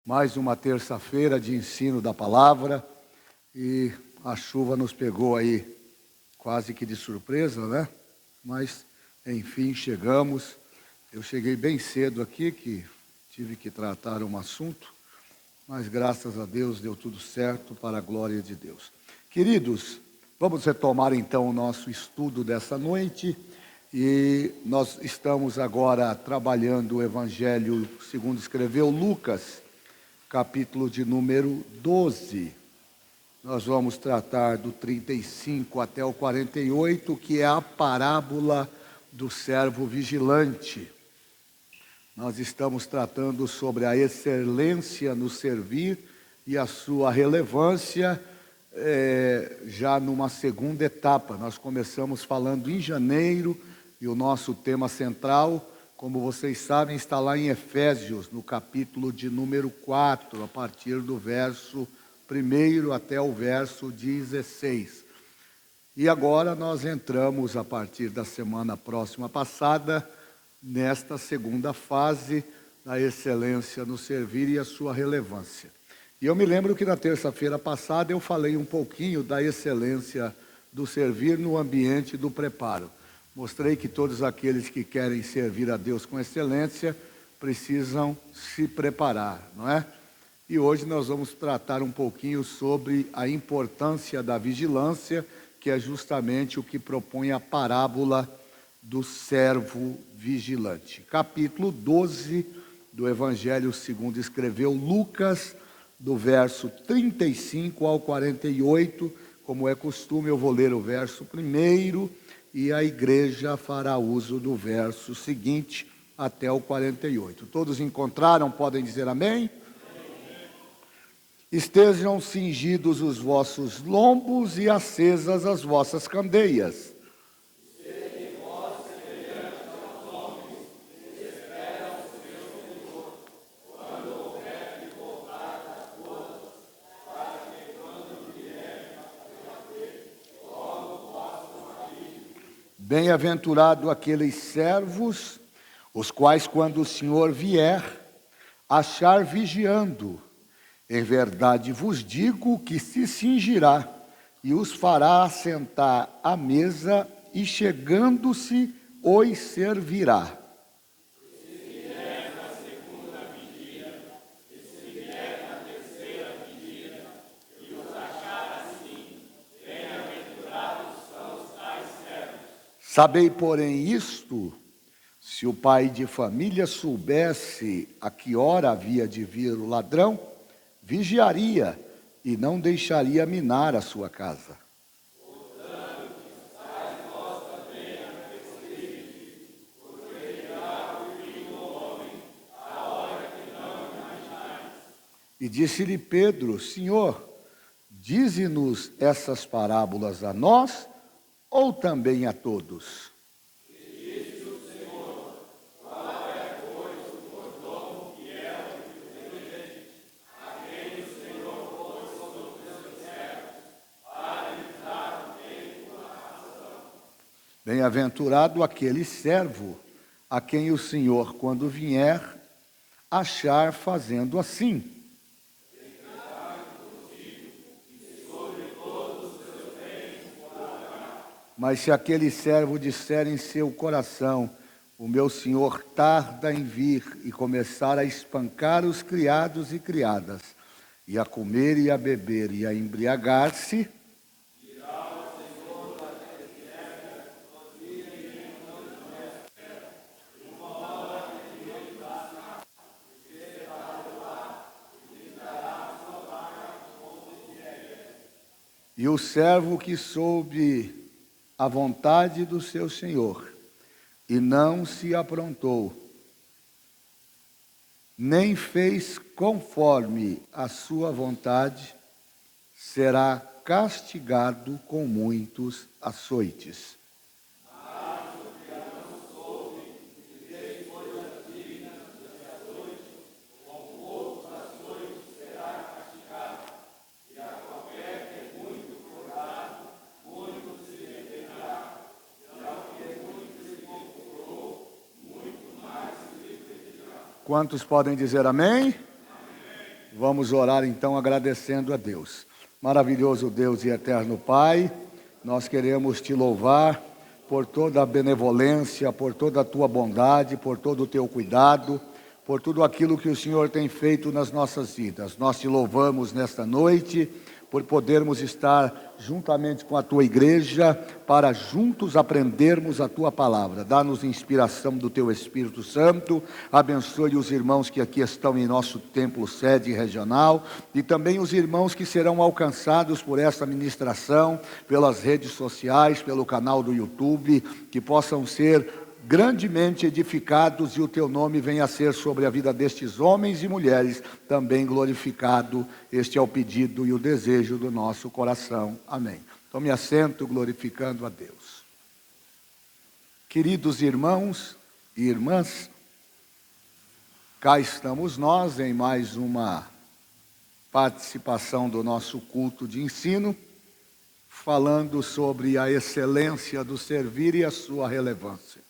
mais uma terça-feira de ensino da palavra e a chuva nos pegou aí quase que de surpresa, né? Mas, enfim, chegamos. Eu cheguei bem cedo aqui, que tive que tratar um assunto, mas graças a Deus deu tudo certo para a glória de Deus. Queridos, vamos retomar então o nosso estudo dessa noite. E nós estamos agora trabalhando o Evangelho segundo escreveu Lucas, capítulo de número 12. Nós vamos tratar do 35 até o 48, que é a parábola do servo vigilante. Nós estamos tratando sobre a excelência no servir e a sua relevância já numa segunda etapa. Nós começamos falando em janeiro e o nosso tema central, como vocês sabem, está lá em Efésios, no capítulo de número 4, a partir do verso 1 até o verso 16. E agora nós entramos, a partir da semana próxima passada, nesta segunda fase da excelência no servir e a sua relevância. E eu me lembro que na terça-feira passada eu falei um pouquinho da excelência do servir no ambiente do preparo. Mostrei que todos aqueles que querem servir a Deus com excelência precisam se preparar, não é? E hoje nós vamos tratar um pouquinho sobre a importância da vigilância, que é justamente o que propõe a parábola do servo vigilante. Capítulo 12 do Evangelho segundo escreveu Lucas, do verso 35 ao 48, como é costume, eu vou ler o verso 1 e a igreja fará uso do verso seguinte até o 48. Todos encontraram? Podem dizer amém? Estejam cingidos os vossos lombos e acesas as vossas candeias. Bem-aventurado aqueles servos, os quais, quando o Senhor vier, achar vigiando. Em verdade vos digo que se cingirá e os fará assentar à mesa e, chegando-se, os servirá. Sabei, porém, isto: se o pai de família soubesse a que hora havia de vir o ladrão, vigiaria e não deixaria minar a sua casa. E disse-lhe Pedro: Senhor, dize-nos essas parábolas a nós ou também a todos? Bem-aventurado aquele servo a quem o Senhor, quando vier, achar fazendo assim. Mas se aquele servo disser em seu coração: o meu senhor tarda em vir, e começar a espancar os criados e criadas, e a comer e a beber e a embriagar-se, e o servo que soube a vontade do seu senhor e não se aprontou, nem fez conforme a sua vontade, será castigado com muitos açoites. Quantos podem dizer amém? Vamos orar então agradecendo a Deus. Maravilhoso Deus e eterno Pai, nós queremos te louvar por toda a benevolência, por toda a tua bondade, por todo o teu cuidado, por tudo aquilo que o Senhor tem feito nas nossas vidas. Nós te louvamos nesta noite por podermos estar juntamente com a tua igreja, para juntos aprendermos a tua palavra. Dá-nos inspiração do teu Espírito Santo, abençoe os irmãos que aqui estão em nosso templo sede regional, e também os irmãos que serão alcançados por essa ministração, pelas redes sociais, pelo canal do YouTube, que possam ser grandemente edificados e o teu nome venha a ser sobre a vida destes homens e mulheres também glorificado. Este é o pedido e o desejo do nosso coração. Amém. Tome assento glorificando a Deus. Queridos irmãos e irmãs, cá estamos nós em mais uma participação do nosso culto de ensino, falando sobre a excelência do servir e a sua relevância.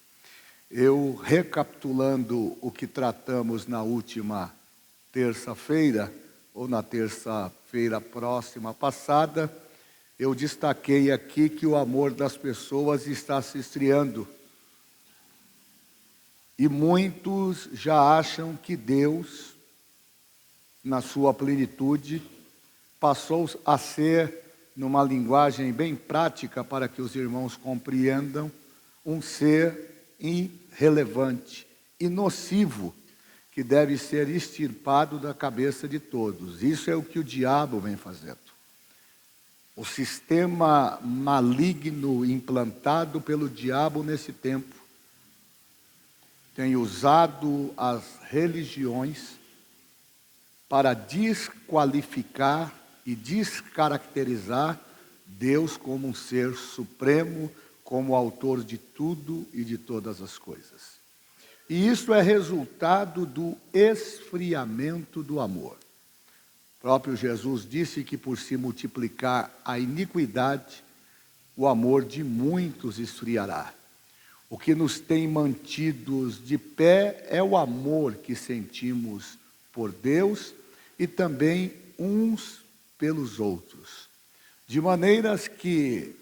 Eu, recapitulando o que tratamos na última terça-feira, ou na terça-feira próxima passada, eu destaquei aqui que o amor das pessoas está se esfriando. E muitos já acham que Deus, na sua plenitude, passou a ser, numa linguagem bem prática para que os irmãos compreendam, um ser irrelevante e nocivo, que deve ser extirpado da cabeça de todos. Isso é o que o diabo vem fazendo. O sistema maligno implantado pelo diabo nesse tempo tem usado as religiões para desqualificar e descaracterizar Deus como um ser supremo, como autor de tudo e de todas as coisas. E isso é resultado do esfriamento do amor. O próprio Jesus disse que por se multiplicar a iniquidade, o amor de muitos esfriará. O que nos tem mantidos de pé é o amor que sentimos por Deus e também uns pelos outros. De maneiras que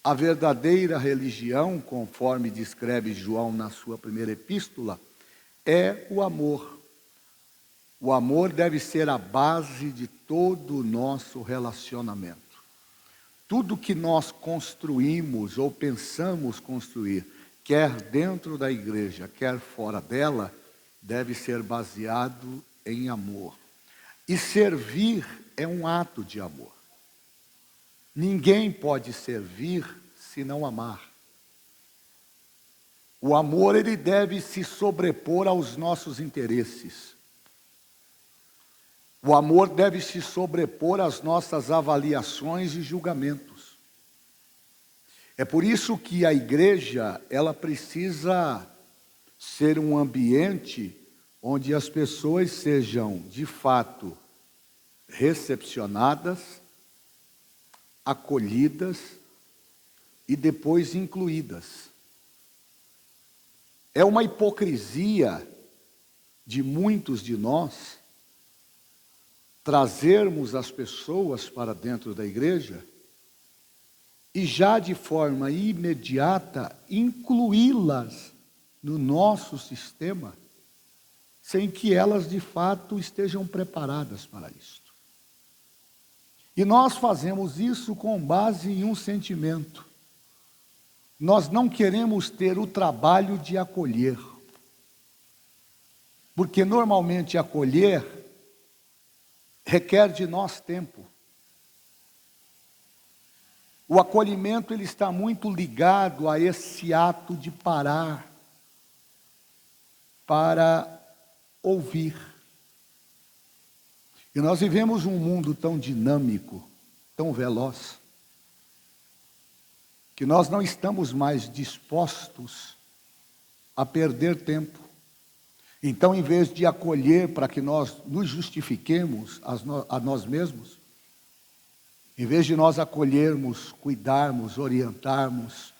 a verdadeira religião, conforme descreve João na sua primeira epístola, é o amor. O amor deve ser a base de todo o nosso relacionamento. Tudo que nós construímos ou pensamos construir, quer dentro da igreja, quer fora dela, deve ser baseado em amor. E servir é um ato de amor. Ninguém pode servir se não amar. O amor, ele deve se sobrepor aos nossos interesses. O amor deve se sobrepor às nossas avaliações e julgamentos. É por isso que a igreja, ela precisa ser um ambiente onde as pessoas sejam, de fato, recepcionadas, acolhidas e depois incluídas. É uma hipocrisia de muitos de nós trazermos as pessoas para dentro da igreja e já de forma imediata incluí-las no nosso sistema, sem que elas de fato estejam preparadas para isso. E nós fazemos isso com base em um sentimento. Nós não queremos ter o trabalho de acolher. Porque normalmente acolher requer de nós tempo. O acolhimento, ele está muito ligado a esse ato de parar para ouvir. E nós vivemos um mundo tão dinâmico, tão veloz, que nós não estamos mais dispostos a perder tempo. Então, em vez de acolher para que nós nos justifiquemos a nós mesmos, em vez de nós acolhermos, cuidarmos, orientarmos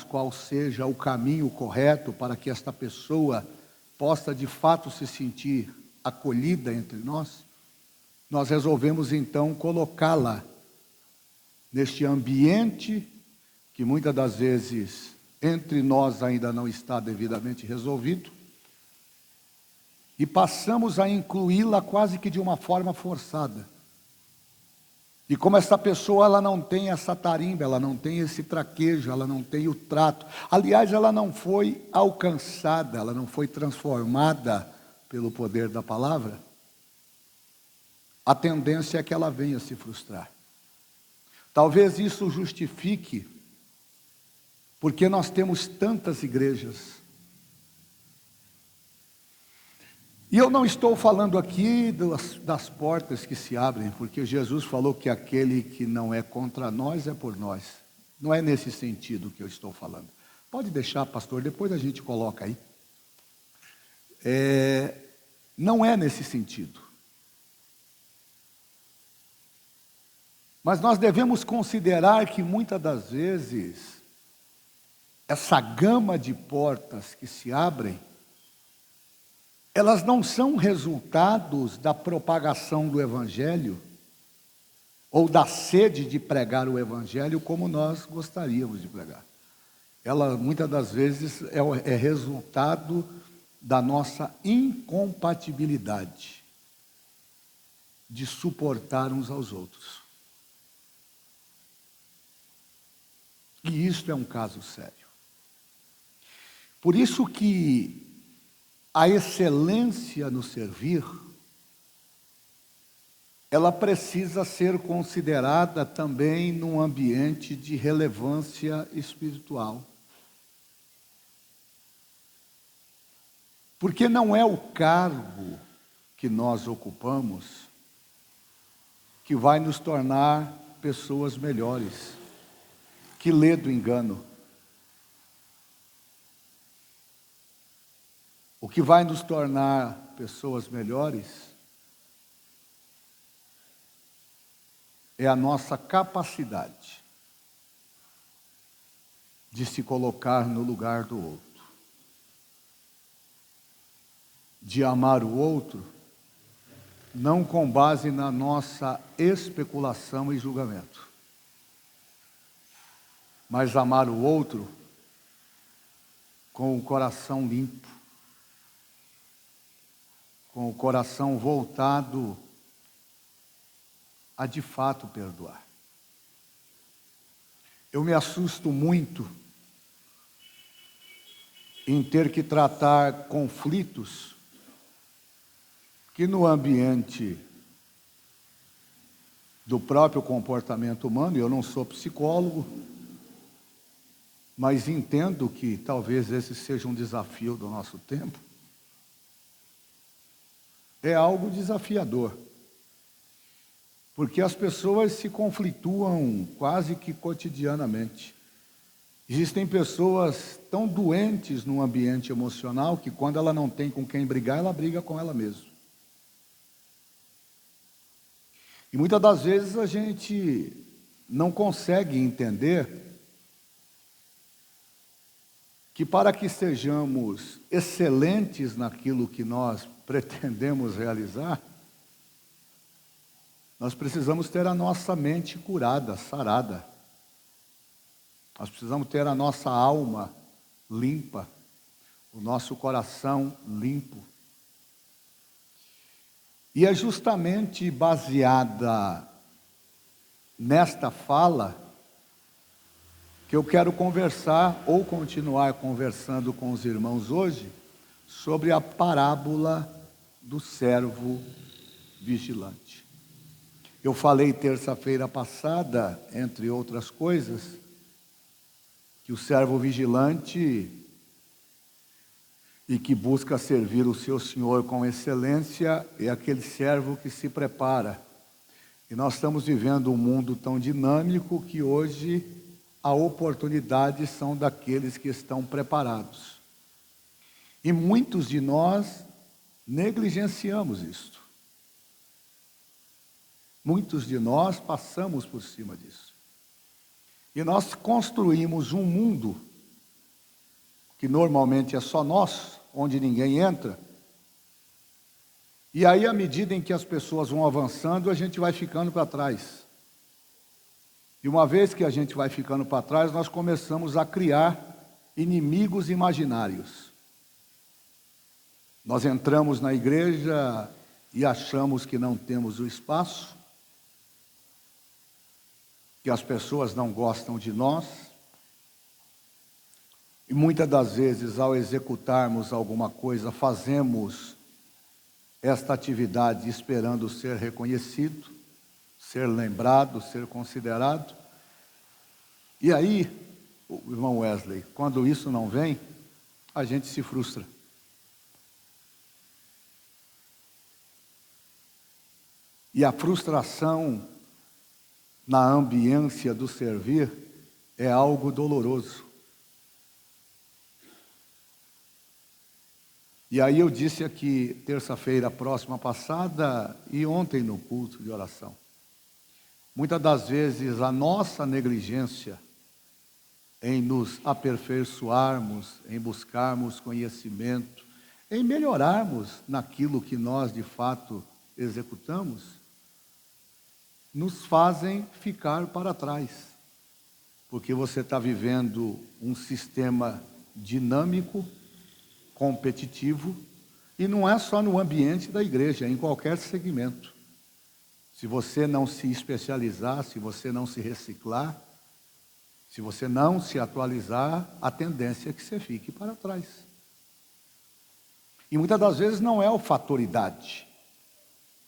qual seja o caminho correto para que esta pessoa possa de fato se sentir acolhida entre nós, nós resolvemos então colocá-la neste ambiente que muitas das vezes entre nós ainda não está devidamente resolvido, e passamos a incluí-la quase que de uma forma forçada. E como essa pessoa ela não tem essa tarimba, ela não tem esse traquejo, ela não tem o trato. Aliás, ela não foi alcançada, ela não foi transformada pelo poder da palavra. A tendência é que ela venha se frustrar. Talvez isso justifique porque nós temos tantas igrejas. E eu não estou falando aqui das portas que se abrem, porque Jesus falou que aquele que não é contra nós é por nós. Não é nesse sentido que eu estou falando. Pode deixar, pastor, depois a gente coloca aí. Não é nesse sentido. Mas nós devemos considerar que muitas das vezes, essa gama de portas que se abrem, elas não são resultados da propagação do Evangelho, ou da sede de pregar o Evangelho como nós gostaríamos de pregar. Ela, muitas das vezes, é resultado da nossa incompatibilidade de suportar uns aos outros. E isso é um caso sério. Por isso que a excelência no servir, ela precisa ser considerada também num ambiente de relevância espiritual. Porque não é o cargo que nós ocupamos que vai nos tornar pessoas melhores. Que ledo engano. O que vai nos tornar pessoas melhores é a nossa capacidade de se colocar no lugar do outro, de amar o outro, não com base na nossa especulação e julgamento, mas amar o outro com o coração limpo, com o coração voltado a de fato perdoar. Eu me assusto muito em ter que tratar conflitos que no ambiente do próprio comportamento humano, eu não sou psicólogo, mas entendo que talvez esse seja um desafio do nosso tempo. É algo desafiador, porque as pessoas se conflituam quase que cotidianamente. Existem pessoas tão doentes no ambiente emocional que quando ela não tem com quem brigar, ela briga com ela mesma. E muitas das vezes a gente não consegue entender que para que sejamos excelentes naquilo que nós pretendemos realizar, nós precisamos ter a nossa mente curada, sarada. Nós precisamos ter a nossa alma limpa, o nosso coração limpo. E é justamente baseada nesta fala que eu quero conversar ou continuar conversando com os irmãos hoje sobre a parábola do servo vigilante. Eu falei terça-feira passada, entre outras coisas, que o servo vigilante e que busca servir o seu senhor com excelência é aquele servo que se prepara. E nós estamos vivendo um mundo tão dinâmico que hoje a oportunidade são daqueles que estão preparados. E muitos de nós negligenciamos isto. Muitos de nós passamos por cima disso. E nós construímos um mundo que normalmente é só nosso, onde ninguém entra. E aí, à medida em que as pessoas vão avançando, a gente vai ficando para trás. E uma vez que a gente vai ficando para trás, nós começamos a criar inimigos imaginários. Nós entramos na igreja e achamos que não temos o espaço, que as pessoas não gostam de nós. E muitas das vezes, ao executarmos alguma coisa, fazemos esta atividade esperando ser reconhecido, ser lembrado, ser considerado. E aí, o irmão Wesley, quando isso não vem, a gente se frustra. E a frustração na ambiência do servir é algo doloroso. E aí eu disse aqui, terça-feira próxima passada e ontem no culto de oração. Muitas das vezes a nossa negligência em nos aperfeiçoarmos, em buscarmos conhecimento, em melhorarmos naquilo que nós de fato executamos, nos fazem ficar para trás. Porque você está vivendo um sistema dinâmico, competitivo, e não é só no ambiente da igreja, é em qualquer segmento. Se você não se especializar, se você não se reciclar, se você não se atualizar, a tendência é que você fique para trás. E muitas das vezes não é o fator idade.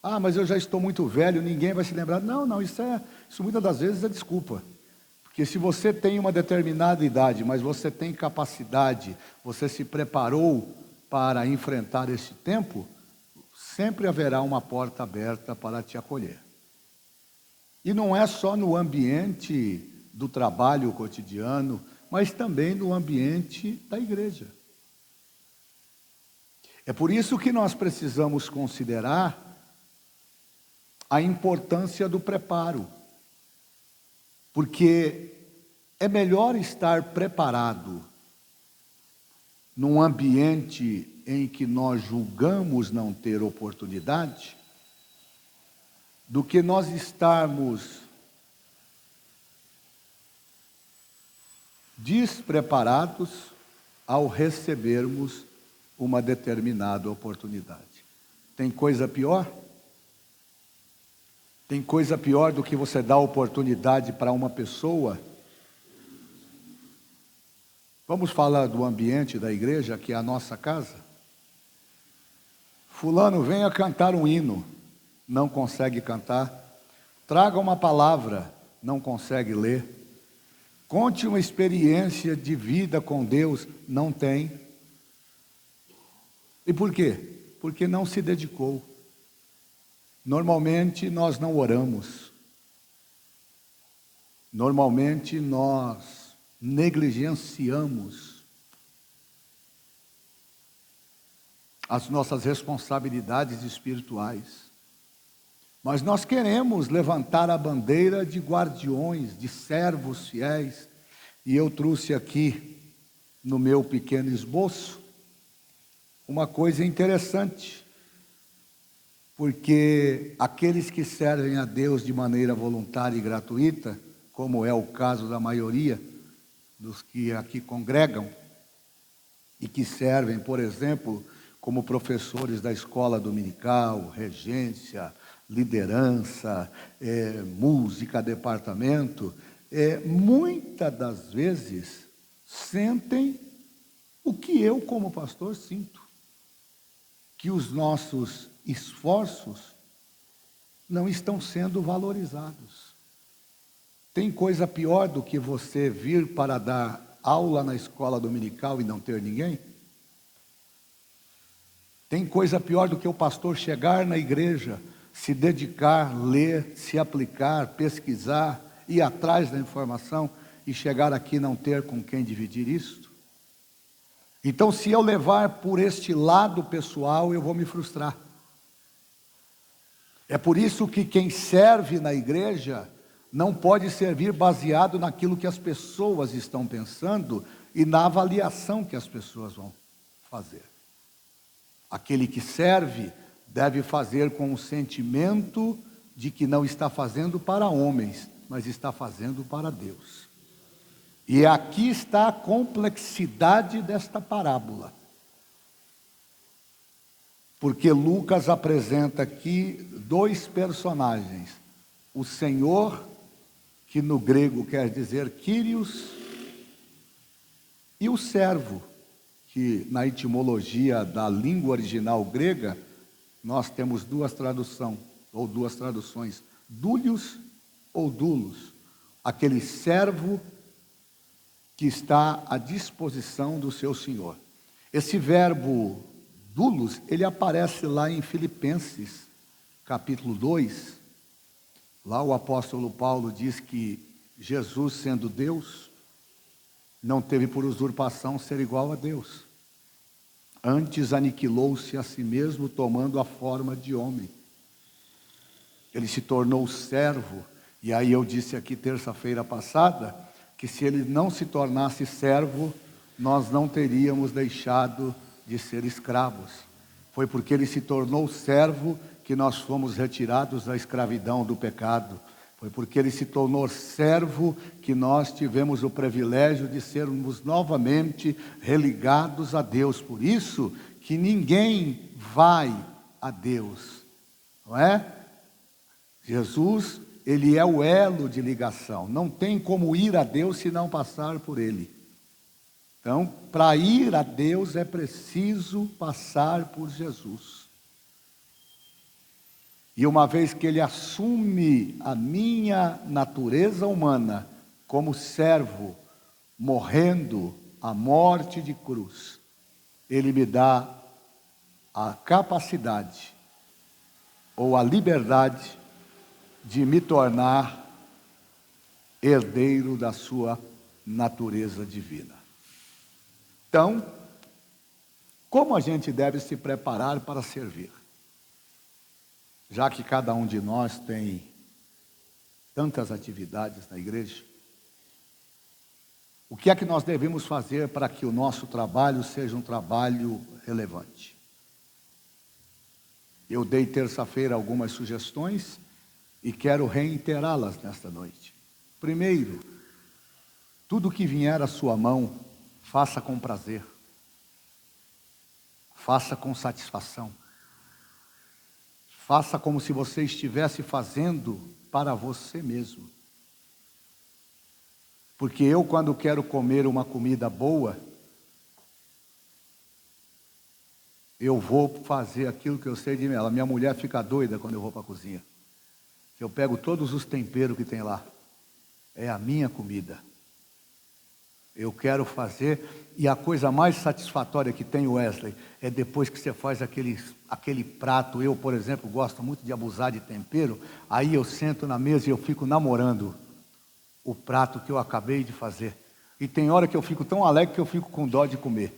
Ah, mas eu já estou muito velho, ninguém vai se lembrar. Não, isso muitas das vezes é desculpa. Porque se você tem uma determinada idade, mas você tem capacidade, você se preparou para enfrentar esse tempo, sempre haverá uma porta aberta para te acolher. E não é só no ambiente do trabalho cotidiano, mas também no ambiente da igreja. É por isso que nós precisamos considerar a importância do preparo. Porque é melhor estar preparado num ambiente em que nós julgamos não ter oportunidade, do que nós estarmos despreparados ao recebermos uma determinada oportunidade. Tem coisa pior? Tem coisa pior do que você dar oportunidade para uma pessoa? Vamos falar do ambiente da igreja, que é a nossa casa? Fulano, venha cantar um hino, não consegue cantar. Traga uma palavra, não consegue ler. Conte uma experiência de vida com Deus, não tem. E por quê? Porque não se dedicou. Normalmente nós não oramos. Normalmente nós negligenciamos as nossas responsabilidades espirituais. Mas nós queremos levantar a bandeira de guardiões, de servos fiéis. E eu trouxe aqui, no meu pequeno esboço, uma coisa interessante. Porque aqueles que servem a Deus de maneira voluntária e gratuita, como é o caso da maioria dos que aqui congregam, e que servem, por exemplo, como professores da escola dominical, regência, liderança, música, departamento, muitas das vezes sentem o que eu como pastor sinto, que os nossos esforços não estão sendo valorizados. Tem coisa pior do que você vir para dar aula na escola dominical e não ter ninguém? Tem coisa pior do que o pastor chegar na igreja, se dedicar, ler, se aplicar, pesquisar, ir atrás da informação e chegar aqui e não ter com quem dividir isto? Então, se eu levar por este lado pessoal, eu vou me frustrar. É por isso que quem serve na igreja não pode servir baseado naquilo que as pessoas estão pensando e na avaliação que as pessoas vão fazer. Aquele que serve deve fazer com o sentimento de que não está fazendo para homens, mas está fazendo para Deus. E aqui está a complexidade desta parábola. Porque Lucas apresenta aqui dois personagens. O Senhor, que no grego quer dizer Kyrios, e o servo, que na etimologia da língua original grega, nós temos duas traduções, Dúlios ou Dulos, aquele servo que está à disposição do seu senhor. Esse verbo Dulos, ele aparece lá em Filipenses, capítulo 2, lá o apóstolo Paulo diz que Jesus, sendo Deus, não teve por usurpação ser igual a Deus. Antes aniquilou-se a si mesmo, tomando a forma de homem. Ele se tornou servo, e aí eu disse aqui terça-feira passada, que se ele não se tornasse servo, nós não teríamos deixado de ser escravos. Foi porque ele se tornou servo que nós fomos retirados da escravidão do pecado. Foi porque ele se tornou servo que nós tivemos o privilégio de sermos novamente religados a Deus. Por isso que ninguém vai a Deus, não é? Jesus, ele é o elo de ligação. Não tem como ir a Deus se não passar por ele. Então, para ir a Deus é preciso passar por Jesus. E uma vez que ele assume a minha natureza humana como servo, morrendo a morte de cruz, ele me dá a capacidade ou a liberdade de me tornar herdeiro da sua natureza divina. Então, como a gente deve se preparar para servir? Já que cada um de nós tem tantas atividades na igreja, o que é que nós devemos fazer para que o nosso trabalho seja um trabalho relevante? Eu dei terça-feira algumas sugestões e quero reiterá-las nesta noite. Primeiro, tudo que vier à sua mão, faça com prazer, faça com satisfação. Faça como se você estivesse fazendo para você mesmo. Porque eu, quando quero comer uma comida boa, eu vou fazer aquilo que eu sei de mim. Minha mulher fica doida quando eu vou para a cozinha. Eu pego todos os temperos que tem lá. É a minha comida. Eu quero fazer, e a coisa mais satisfatória que tem, Wesley, é depois que você faz aquele prato. Eu, por exemplo, gosto muito de abusar de tempero. Aí eu sento na mesa e eu fico namorando o prato que eu acabei de fazer. E tem hora que eu fico tão alegre que eu fico com dó de comer.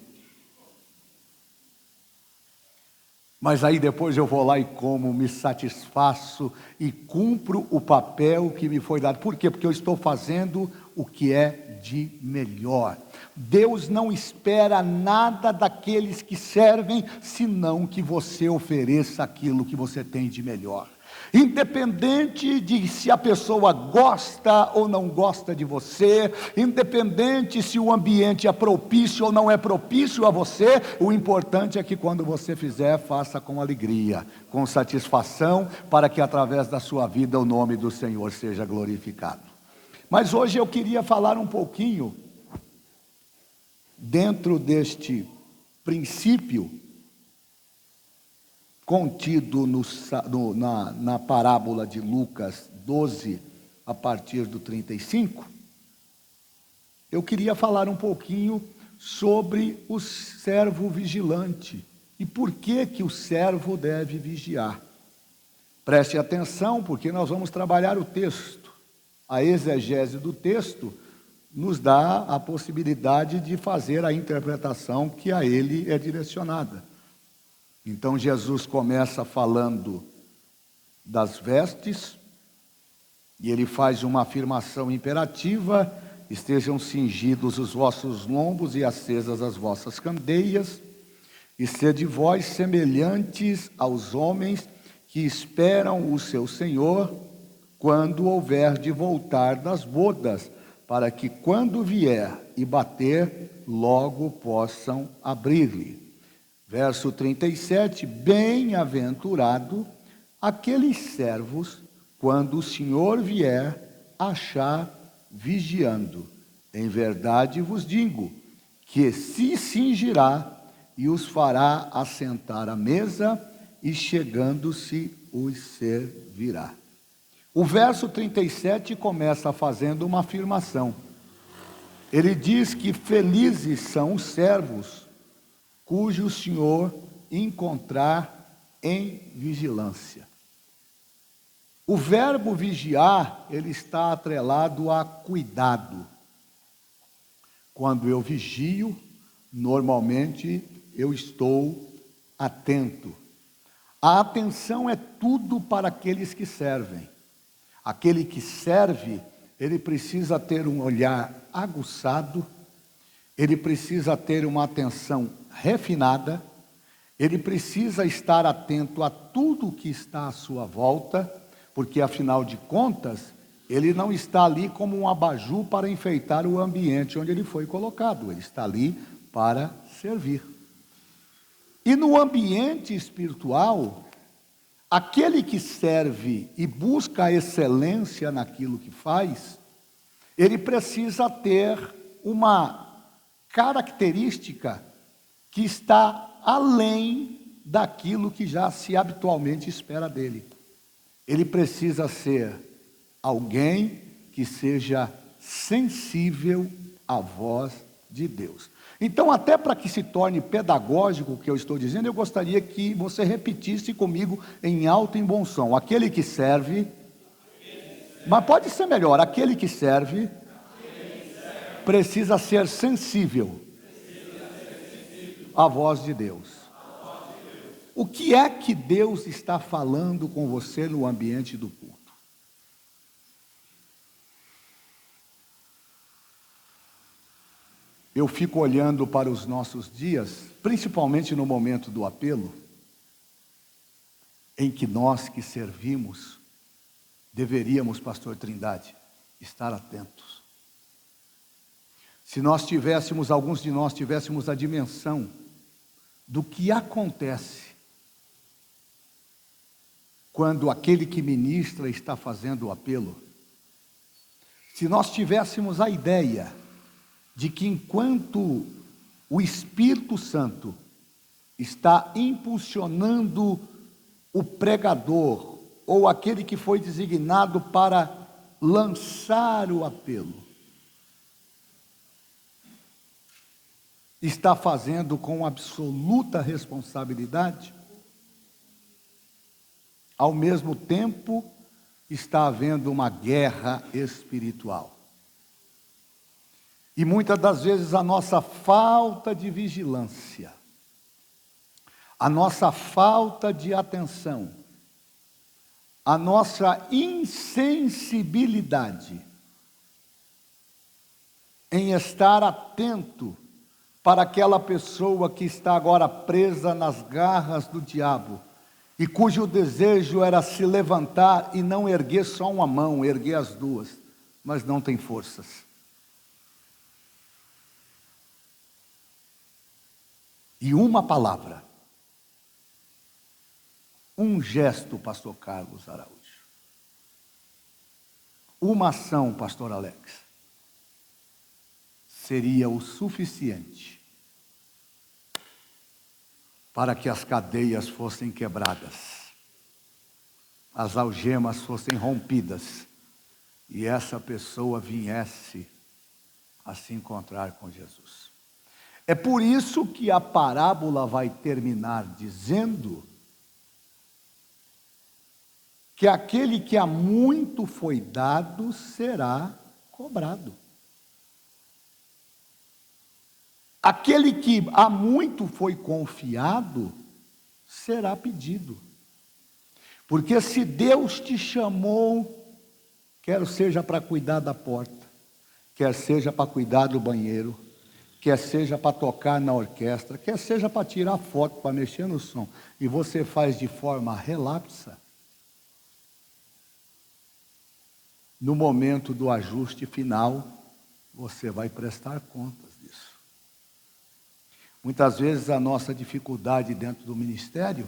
Mas aí depois eu vou lá e como, me satisfaço e cumpro o papel que me foi dado. Por quê? Porque eu estou fazendo o que é de melhor. Deus não espera nada daqueles que servem, senão que você ofereça aquilo que você tem de melhor. Independente de se a pessoa gosta ou não gosta de você, independente se o ambiente é propício ou não é propício a você, o importante é que quando você fizer, faça com alegria, com satisfação, para que através da sua vida o nome do Senhor seja glorificado. Mas hoje eu queria falar um pouquinho, dentro deste princípio contido na parábola de Lucas 12, a partir do 35, eu queria falar um pouquinho sobre o servo vigilante e por que o servo deve vigiar. Preste atenção, porque nós vamos trabalhar o texto. A exegese do texto nos dá a possibilidade de fazer a interpretação que a ele é direcionada. Então Jesus começa falando das vestes, e ele faz uma afirmação imperativa: estejam cingidos os vossos lombos e acesas as vossas candeias. E sede vós semelhantes aos homens que esperam o seu Senhor, quando houver de voltar das bodas, para que quando vier e bater, logo possam abrir-lhe. Verso 37, bem-aventurado aqueles servos, quando o Senhor vier, achar vigiando. Em verdade vos digo, que se cingirá e os fará assentar à mesa, e chegando-se os servirá. O verso 37 começa fazendo uma afirmação. Ele diz que felizes são os servos, cujo Senhor encontrar em vigilância. O verbo vigiar, ele está atrelado a cuidado. Quando eu vigio, normalmente eu estou atento. A atenção é tudo para aqueles que servem. Aquele que serve, ele precisa ter um olhar aguçado, ele precisa ter uma atenção refinada, ele precisa estar atento a tudo que está à sua volta, porque afinal de contas, ele não está ali como um abajur para enfeitar o ambiente onde ele foi colocado, ele está ali para servir. E no ambiente espiritual, aquele que serve e busca a excelência naquilo que faz, ele precisa ter uma característica que está além daquilo que já se habitualmente espera dele. Ele precisa ser alguém que seja sensível à voz de Deus. Então, até para que se torne pedagógico o que eu estou dizendo, eu gostaria que você repetisse comigo em alto e em bom som. Aquele que serve, mas pode ser melhor, aquele que serve precisa ser sensível à voz de Deus. O que é que Deus está falando com você no ambiente do culto? Eu fico olhando para os nossos dias, principalmente no momento do apelo, em que nós que servimos, deveríamos, pastor Trindade, estar atentos. Se nós tivéssemos, alguns de nós tivéssemos a dimensão do que acontece quando aquele que ministra está fazendo o apelo, se nós tivéssemos a ideia de que enquanto o Espírito Santo está impulsionando o pregador, ou aquele que foi designado para lançar o apelo, está fazendo com absoluta responsabilidade, ao mesmo tempo está havendo uma guerra espiritual. E muitas das vezes a nossa falta de vigilância, a nossa falta de atenção, a nossa insensibilidade em estar atento para aquela pessoa que está agora presa nas garras do diabo e cujo desejo era se levantar e não erguer só uma mão, erguer as duas, mas não tem forças. E uma palavra, um gesto, pastor Carlos Araújo, uma ação, pastor Alex, seria o suficiente para que as cadeias fossem quebradas, as algemas fossem rompidas, e essa pessoa viesse a se encontrar com Jesus. É por isso que a parábola vai terminar dizendo que aquele que há muito foi dado será cobrado. Aquele que há muito foi confiado será pedido. Porque se Deus te chamou, quer seja para cuidar da porta, quer seja para cuidar do banheiro, quer seja para tocar na orquestra, quer seja para tirar foto, para mexer no som, e você faz de forma relapsa, no momento do ajuste final, você vai prestar contas disso. Muitas vezes a nossa dificuldade dentro do ministério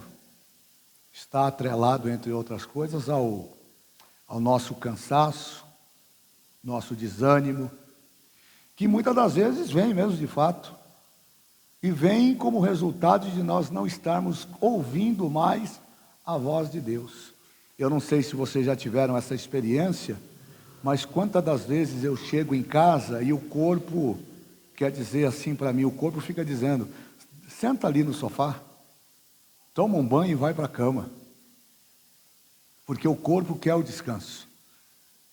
está atrelado, entre outras coisas, ao nosso cansaço, nosso desânimo, que muitas das vezes vem mesmo de fato, e vem como resultado de nós não estarmos ouvindo mais a voz de Deus. Eu não sei se vocês já tiveram essa experiência, mas quantas das vezes eu chego em casa e o corpo, quer dizer assim para mim, o corpo fica dizendo, senta ali no sofá, toma um banho e vai para a cama, porque o corpo quer o descanso.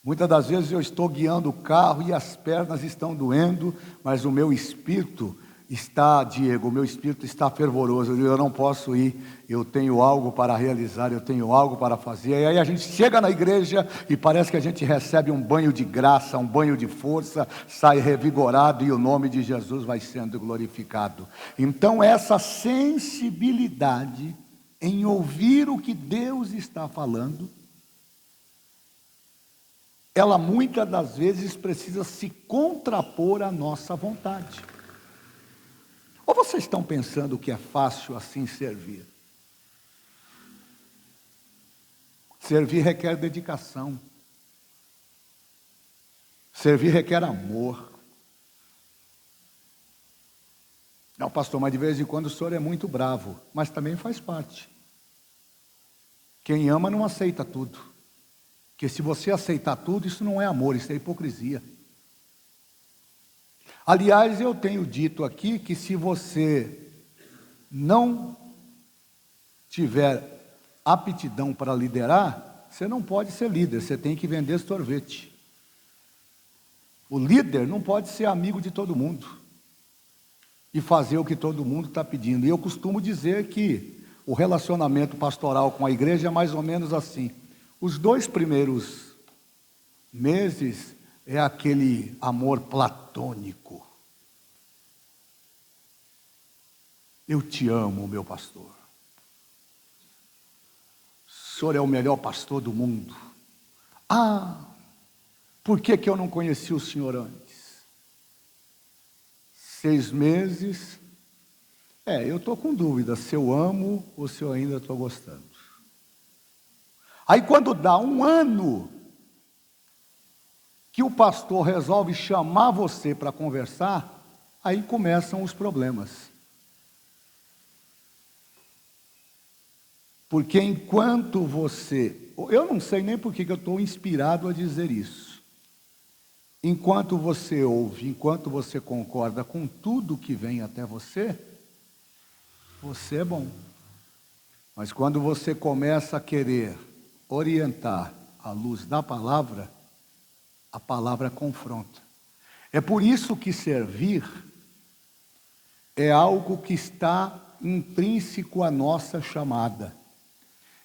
Muitas das vezes eu estou guiando o carro e as pernas estão doendo, mas o meu espírito está, Diego, o meu espírito está fervoroso, eu não posso ir, eu tenho algo para realizar, eu tenho algo para fazer. E aí a gente chega na igreja e parece que a gente recebe um banho de graça, um banho de força, sai revigorado e o nome de Jesus vai sendo glorificado. Então essa sensibilidade em ouvir o que Deus está falando, ela muitas das vezes precisa se contrapor à nossa vontade. Ou vocês estão pensando que é fácil assim servir? Servir requer dedicação. Servir requer amor. Não, pastor, mas de vez em quando o senhor é muito bravo, mas também faz parte. Quem ama não aceita tudo. Porque se você aceitar tudo, isso não é amor, isso é hipocrisia. Aliás, eu tenho dito aqui que se você não tiver aptidão para liderar, você não pode ser líder, você tem que vender sorvete. O líder não pode ser amigo de todo mundo e fazer o que todo mundo está pedindo. E eu costumo dizer que o relacionamento pastoral com a igreja é mais ou menos assim. Os 2 primeiros meses é aquele amor platônico. Eu te amo, meu pastor. O senhor é o melhor pastor do mundo. Ah, por que eu não conheci o senhor antes? 6 meses. Eu estou com dúvida se eu amo ou se eu ainda estou gostando. Aí quando dá 1 ano, que o pastor resolve chamar você para conversar, aí começam os problemas. Porque enquanto você, eu não sei nem por que eu estou inspirado a dizer isso. Enquanto você ouve, enquanto você concorda com tudo que vem até você, você é bom. Mas quando você começa a querer orientar à luz da palavra, a palavra confronta. É por isso que servir é algo que está intrínseco à nossa chamada.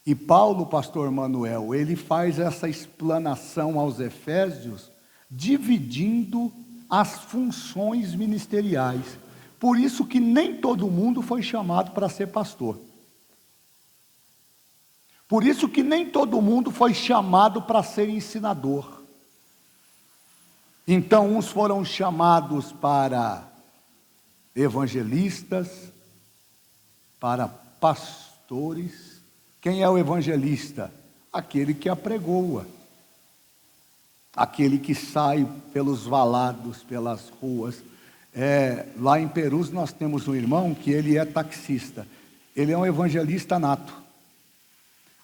E Paulo, pastor Manuel, ele faz essa explanação aos Efésios, dividindo as funções ministeriais. Por isso que nem todo mundo foi chamado para ser pastor. Por isso que nem todo mundo foi chamado para ser ensinador. Então, uns foram chamados para evangelistas, para pastores. Quem é o evangelista? Aquele que apregoa. Aquele que sai pelos valados, pelas ruas. Lá em Perus nós temos um irmão que ele é taxista. Ele é um evangelista nato.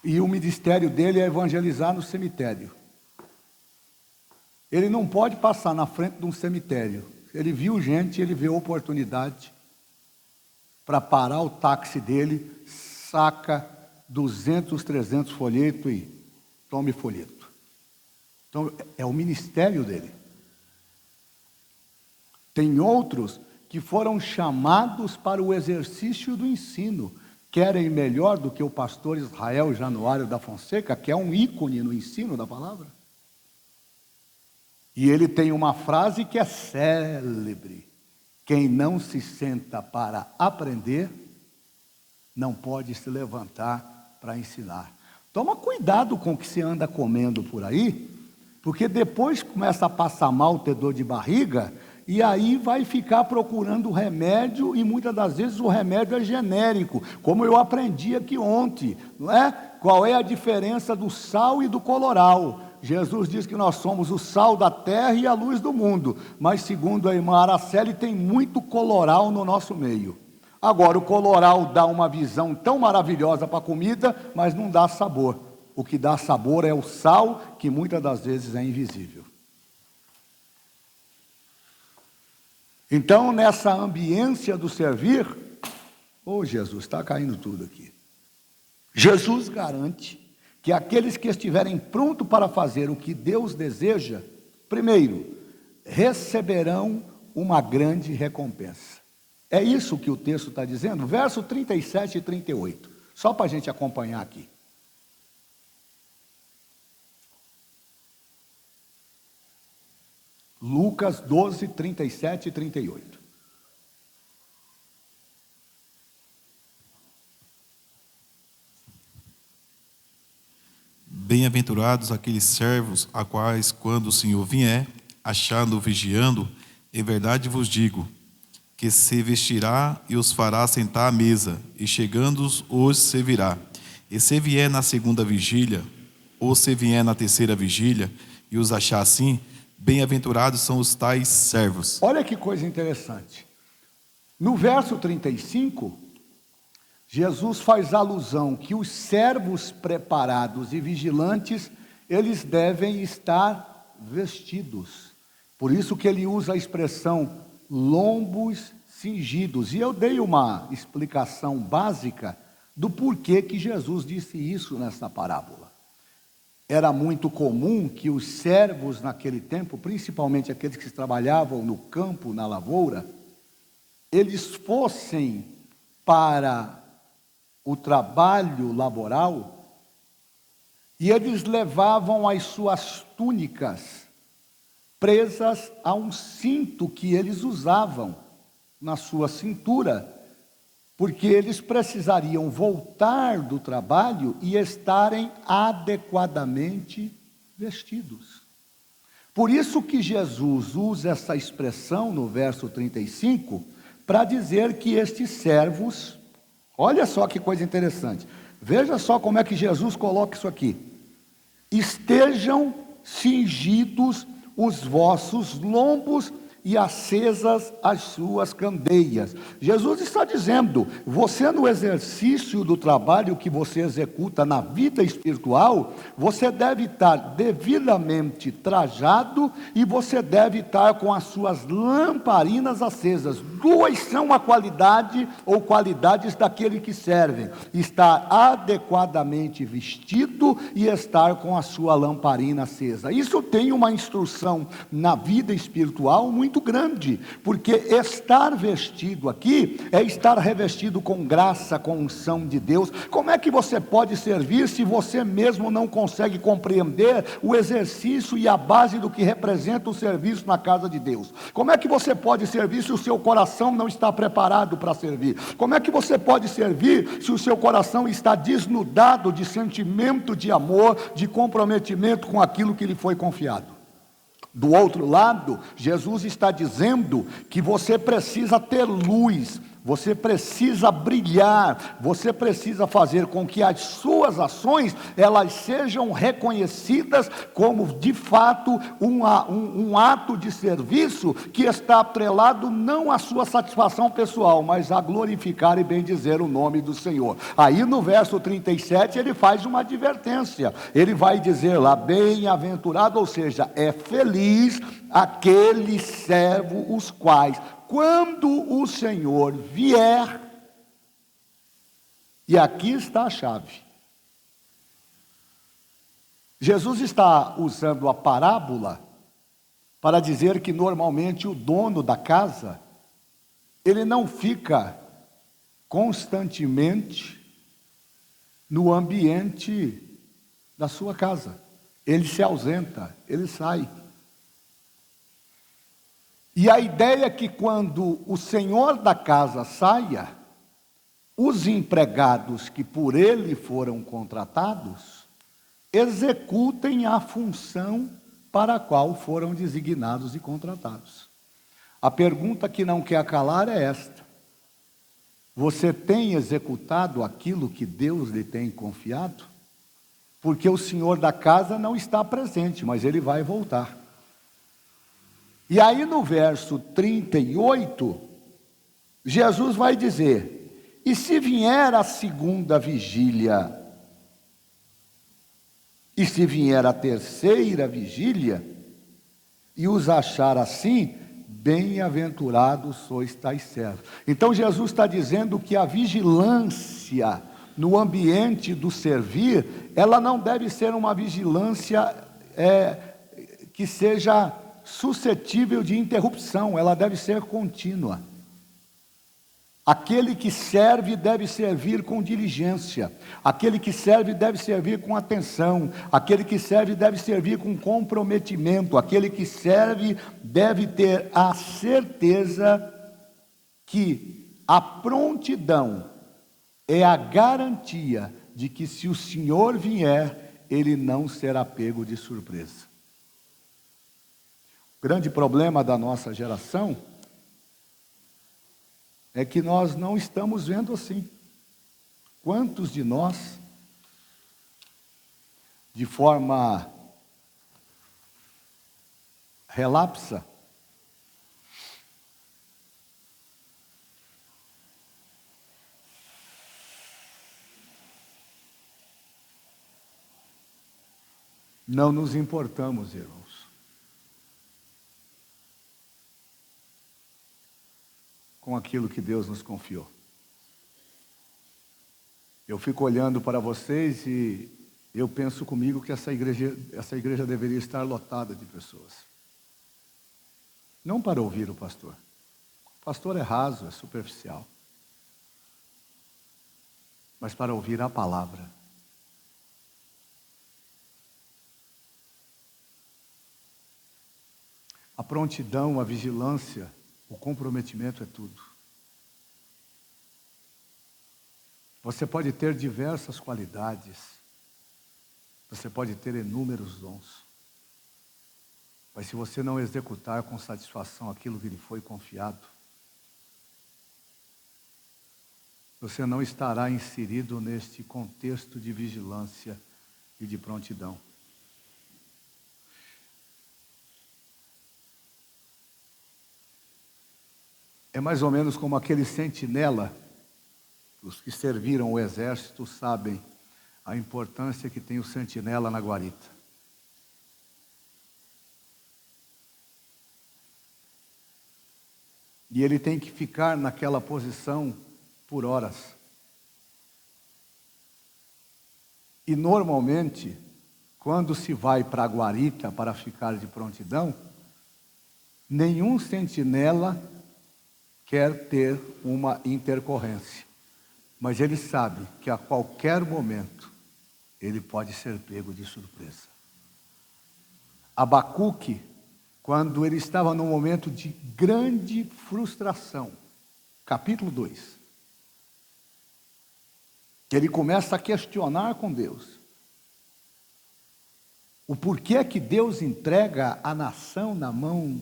E o ministério dele é evangelizar no cemitério. Ele não pode passar na frente de um cemitério. Ele viu gente, ele vê oportunidade para parar o táxi dele, saca 200, 300 folhetos e tome folheto. Então, é o ministério dele. Tem outros que foram chamados para o exercício do ensino. Querem melhor do que o pastor Israel Januário da Fonseca, que é um ícone no ensino da palavra? E ele tem uma frase que é célebre. Quem não se senta para aprender, não pode se levantar para ensinar. Toma cuidado com o que você anda comendo por aí, porque depois começa a passar mal, ter dor de barriga, e aí vai ficar procurando remédio, e muitas das vezes o remédio é genérico, como eu aprendi aqui ontem, não é? Qual é a diferença do sal e do coloral? Jesus diz que nós somos o sal da terra e a luz do mundo, mas segundo a irmã Araceli, tem muito coloral no nosso meio. Agora, o coloral dá uma visão tão maravilhosa para a comida, mas não dá sabor. O que dá sabor é o sal, que muitas das vezes é invisível. Então, nessa ambiência do servir, Jesus, está caindo tudo aqui. Jesus garante que aqueles que estiverem prontos para fazer o que Deus deseja, primeiro, receberão uma grande recompensa. É isso que o texto está dizendo, verso 37 e 38, só para a gente acompanhar aqui. Lucas 12, 37 e 38. Bem-aventurados aqueles servos, a quais, quando o Senhor vier, achando-o vigiando, em verdade vos digo, que se vestirá e os fará sentar à mesa, e chegando-os servirá. E se vier na segunda vigília, ou se vier na terceira vigília, e os achar assim, bem-aventurados são os tais servos. Olha que coisa interessante. No verso 35, Jesus faz alusão que os servos preparados e vigilantes, eles devem estar vestidos. Por isso que ele usa a expressão lombos cingidos. E eu dei uma explicação básica do porquê que Jesus disse isso nessa parábola. Era muito comum que os servos naquele tempo, principalmente aqueles que trabalhavam no campo, na lavoura, eles fossem para o trabalho laboral e eles levavam as suas túnicas presas a um cinto que eles usavam na sua cintura, porque eles precisariam voltar do trabalho e estarem adequadamente vestidos. Por isso que Jesus usa essa expressão no verso 35, para dizer que estes servos, olha só que coisa interessante, veja só como é que Jesus coloca isso aqui: estejam cingidos os vossos lombos e acesas as suas candeias. Jesus está dizendo, você no exercício do trabalho que você executa na vida espiritual, você deve estar devidamente trajado e você deve estar com as suas lamparinas acesas. Duas são a qualidade ou qualidades daquele que servem: estar adequadamente vestido e estar com a sua lamparina acesa. Isso tem uma instrução na vida espiritual muito grande, porque estar vestido aqui é estar revestido com graça, com unção de Deus. Como é que você pode servir se você mesmo não consegue compreender o exercício e a base do que representa o serviço na casa de Deus? Como é que você pode servir se o seu coração não está preparado para servir? Como é que você pode servir se o seu coração está desnudado de sentimento de amor, de comprometimento com aquilo que lhe foi confiado? Do outro lado, Jesus está dizendo que você precisa ter luz, você precisa brilhar, você precisa fazer com que as suas ações, elas sejam reconhecidas como de fato um ato de serviço que está atrelado não à sua satisfação pessoal, mas a glorificar e bendizer o nome do Senhor. Aí no verso 37 ele faz uma advertência, ele vai dizer lá, bem-aventurado, ou seja, é feliz aquele servo os quais, quando o Senhor vier, e aqui está a chave. Jesus está usando a parábola para dizer que normalmente o dono da casa, ele não fica constantemente no ambiente da sua casa. Ele se ausenta, ele sai. E a ideia é que quando o senhor da casa saia, os empregados que por ele foram contratados executem a função para a qual foram designados e contratados. A pergunta que não quer calar é esta: você tem executado aquilo que Deus lhe tem confiado? Porque o senhor da casa não está presente, mas ele vai voltar. E aí no verso 38, Jesus vai dizer: e se vier a segunda vigília, e se vier a terceira vigília, e os achar assim, bem-aventurados sois tais servos. Então Jesus está dizendo que a vigilância no ambiente do servir, ela não deve ser uma vigilância que seja suscetível de interrupção, ela deve ser contínua. Aquele que serve deve servir com diligência, aquele que serve deve servir com atenção, aquele que serve deve servir com comprometimento, aquele que serve deve ter a certeza que a prontidão é a garantia de que, se o Senhor vier, ele não será pego de surpresa. O grande problema da nossa geração é que nós não estamos vendo assim. Quantos de nós, de forma relapsa, não nos importamos, irmãos, com aquilo que Deus nos confiou? Eu fico olhando para vocês e eu penso comigo que essa igreja deveria estar lotada de pessoas. Não para ouvir o pastor. O pastor é raso, é superficial. Mas para ouvir a palavra. A prontidão, a vigilância, o comprometimento é tudo. Você pode ter diversas qualidades, você pode ter inúmeros dons, mas se você não executar com satisfação aquilo que lhe foi confiado, você não estará inserido neste contexto de vigilância e de prontidão. É mais ou menos como aquele sentinela. Os que serviram o exército sabem a importância que tem o sentinela na guarita. E ele tem que ficar naquela posição por horas. E normalmente, quando se vai para a guarita para ficar de prontidão, nenhum sentinela quer ter uma intercorrência. Mas ele sabe que a qualquer momento ele pode ser pego de surpresa. Abacuque, quando ele estava num momento de grande frustração, capítulo 2, ele começa a questionar com Deus o porquê que Deus entrega a nação na mão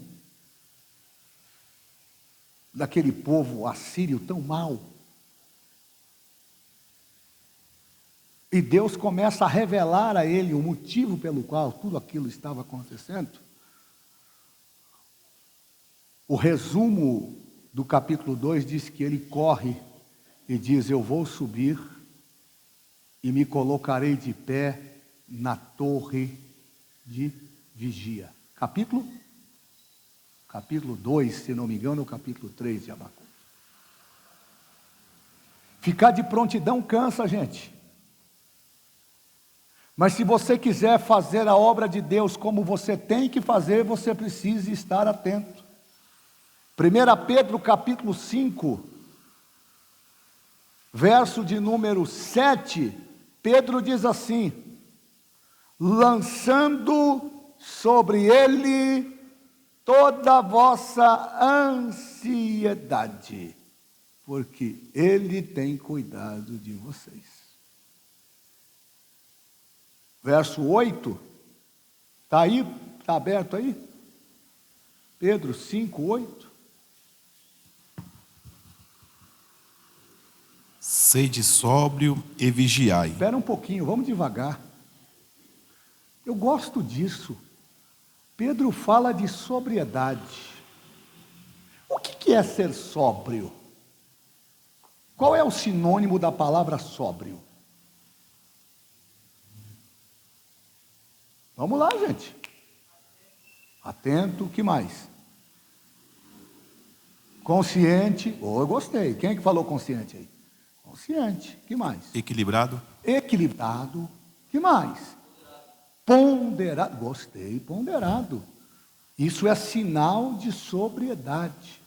daquele povo assírio tão mau. E Deus começa a revelar a ele o motivo pelo qual tudo aquilo estava acontecendo. O resumo do capítulo 2 diz que ele corre e diz: eu vou subir e me colocarei de pé na torre de vigia. Capítulo 2, se não me engano, o capítulo 3 de Abacuque. Ficar de prontidão cansa, gente. Mas se você quiser fazer a obra de Deus como você tem que fazer, você precisa estar atento. 1 Pedro capítulo 5, verso de número 7, Pedro diz assim: lançando sobre ele toda a vossa ansiedade, porque Ele tem cuidado de vocês. Verso 8, está aí, está aberto aí? Pedro 5, 8. Sede sóbrio e vigiai. Espera um pouquinho, vamos devagar. Eu gosto disso. Pedro fala de sobriedade. O que é ser sóbrio? Qual é o sinônimo da palavra sóbrio? Vamos lá, gente. Atento, o que mais? Consciente. Oh, eu gostei. Quem é que falou consciente aí? Consciente. O que mais? Equilibrado. Equilibrado. O que mais? Ponderado. Gostei, ponderado. Isso é sinal de sobriedade.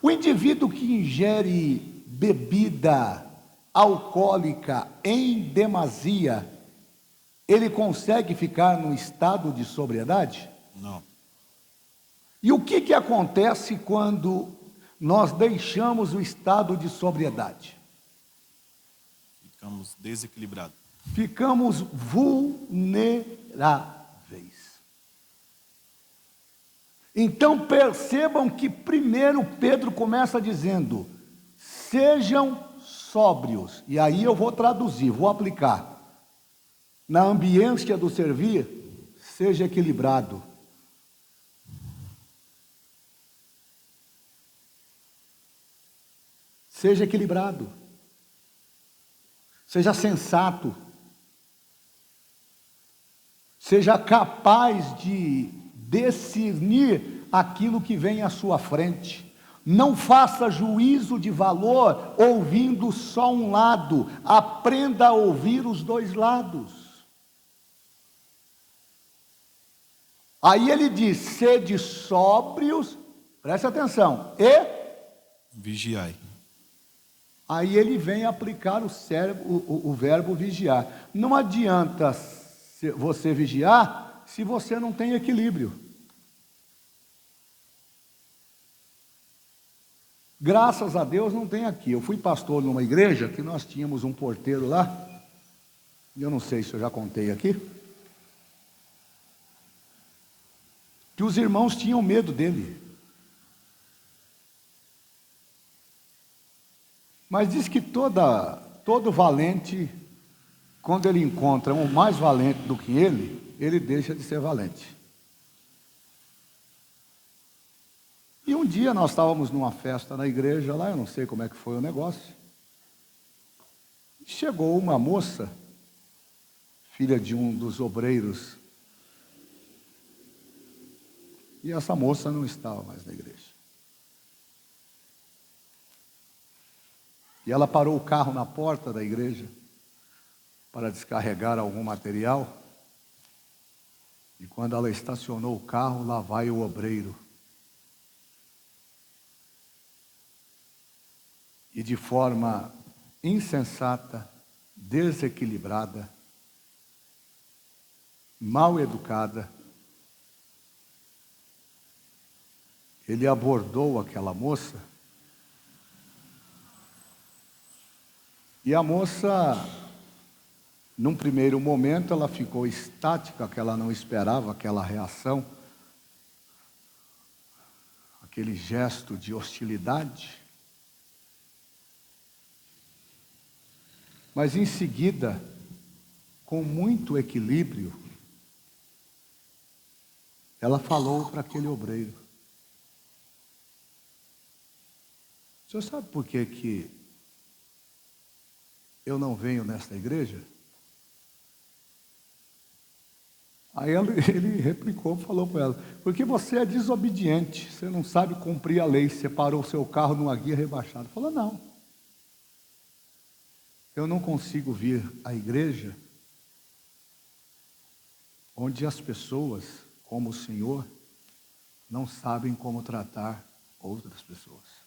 O indivíduo que ingere bebida alcoólica em demasia, ele consegue ficar no estado de sobriedade? Não. E o que acontece quando nós deixamos o estado de sobriedade? Ficamos desequilibrados. Ficamos vulneráveis. Então percebam que primeiro Pedro começa dizendo: sejam sóbrios. E aí eu vou traduzir, vou aplicar. Na ambiência do servir, seja equilibrado. Seja equilibrado. Seja sensato. Seja capaz de discernir aquilo que vem à sua frente. Não faça juízo de valor ouvindo só um lado. Aprenda a ouvir os dois lados. Aí ele diz: sede sóbrios, preste atenção, e vigiai. Aí ele vem aplicar o verbo vigiar. Não adianta você vigiar se você não tem equilíbrio. Graças a Deus não tem aqui. Eu fui pastor numa igreja que nós tínhamos um porteiro lá. Eu não sei se eu já contei aqui. Que os irmãos tinham medo dele. Mas diz que todo valente, quando ele encontra um mais valente do que ele deixa de ser valente. E um dia nós estávamos numa festa na igreja lá, eu não sei como é que foi o negócio. Chegou uma moça, filha de um dos obreiros, e essa moça não estava mais na igreja. E ela parou o carro na porta da igreja para descarregar algum material. E quando ela estacionou o carro, lá vai o obreiro. E de forma insensata, desequilibrada, mal educada, ele abordou aquela moça. E a moça, num primeiro momento, ela ficou estática, que ela não esperava aquela reação, aquele gesto de hostilidade. Mas em seguida, com muito equilíbrio, ela falou para aquele obreiro: o senhor sabe por que eu não venho nesta igreja? Aí ele replicou, falou para ela: porque você é desobediente, você não sabe cumprir a lei, você parou o seu carro numa guia rebaixada. Falou: não, eu não consigo vir à igreja onde as pessoas, como o Senhor, não sabem como tratar outras pessoas.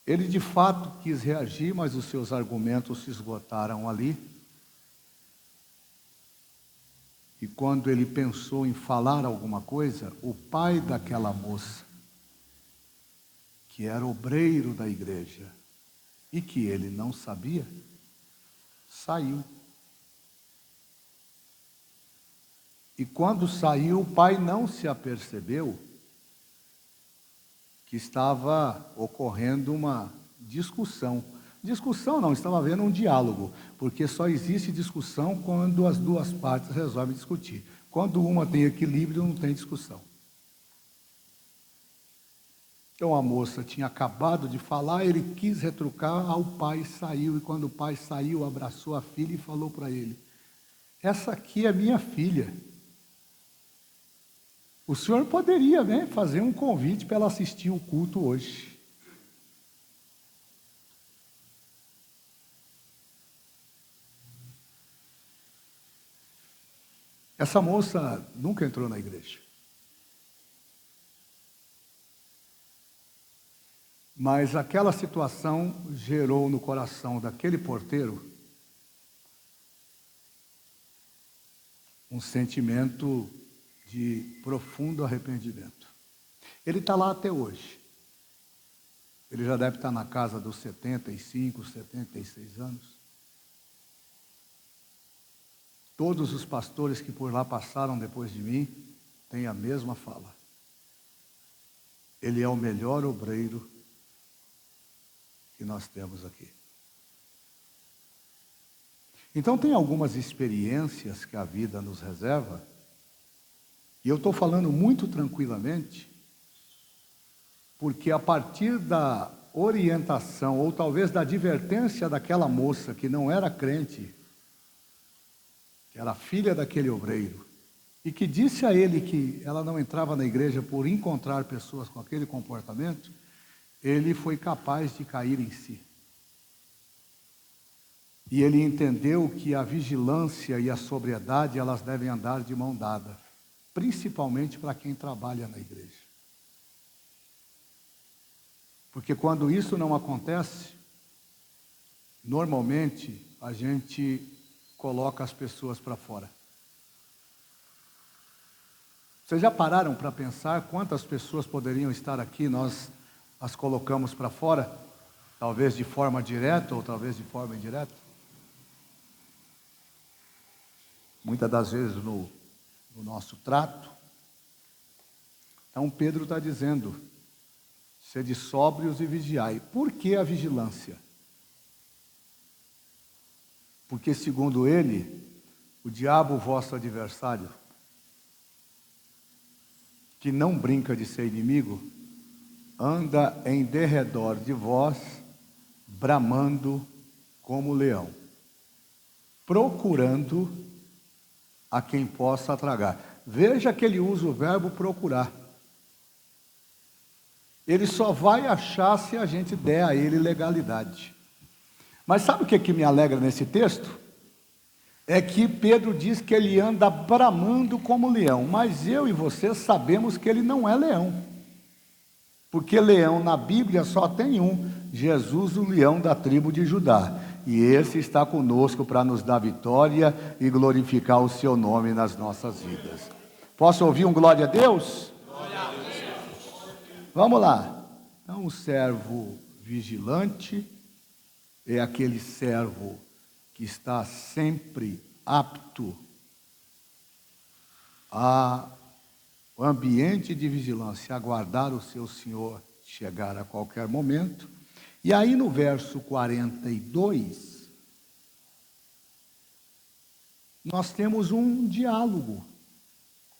Ele de fato quis reagir, mas os seus argumentos se esgotaram ali. E quando ele pensou em falar alguma coisa, o pai daquela moça, que era obreiro da igreja, e que ele não sabia, saiu. E quando saiu, o pai não se apercebeu que estava ocorrendo uma discussão. Discussão não, estava havendo um diálogo, porque só existe discussão quando as duas partes resolvem discutir. Quando uma tem equilíbrio, não tem discussão. Então a moça tinha acabado de falar, ele quis retrucar, o pai saiu, e quando o pai saiu, abraçou a filha e falou para ele: essa aqui é minha filha. O senhor poderia, né, fazer um convite para ela assistir o culto hoje. Essa moça nunca entrou na igreja. Mas aquela situação gerou no coração daquele porteiro um sentimento de profundo arrependimento. Ele está lá até hoje. Ele já deve estar na casa dos 75, 76 anos. Todos os pastores que por lá passaram depois de mim têm a mesma fala. Ele é o melhor obreiro que nós temos aqui. Então tem algumas experiências que a vida nos reserva, e eu estou falando muito tranquilamente, porque a partir da orientação, ou talvez da advertência daquela moça que não era crente, que era filha daquele obreiro, e que disse a ele que ela não entrava na igreja por encontrar pessoas com aquele comportamento, ele foi capaz de cair em si. E ele entendeu que a vigilância e a sobriedade, elas devem andar de mão dada, principalmente para quem trabalha na igreja. Porque quando isso não acontece, normalmente a gente coloca as pessoas para fora. Vocês já pararam para pensar quantas pessoas poderiam estar aqui, nós as colocamos para fora, talvez de forma direta ou talvez de forma indireta? Muitas das vezes no nosso trato. Então Pedro está dizendo: sede sóbrios e vigiai. Por que a vigilância? Porque segundo ele, o diabo, vosso adversário, que não brinca de ser inimigo, anda em derredor de vós, bramando como leão, procurando a quem possa tragar. Veja que ele usa o verbo procurar. Ele só vai achar se a gente der a ele legalidade. Mas sabe o que me alegra nesse texto? É que Pedro diz que ele anda bramando como leão, mas eu e você sabemos que ele não é leão. Porque leão na Bíblia só tem um, Jesus, o leão da tribo de Judá. E esse está conosco para nos dar vitória e glorificar o seu nome nas nossas vidas. Posso ouvir um glória a Deus? Glória a Deus. Vamos lá. Então, o servo vigilante é aquele servo que está sempre apto ao ambiente de vigilância, aguardar o seu Senhor chegar a qualquer momento. E aí no verso 42, nós temos um diálogo,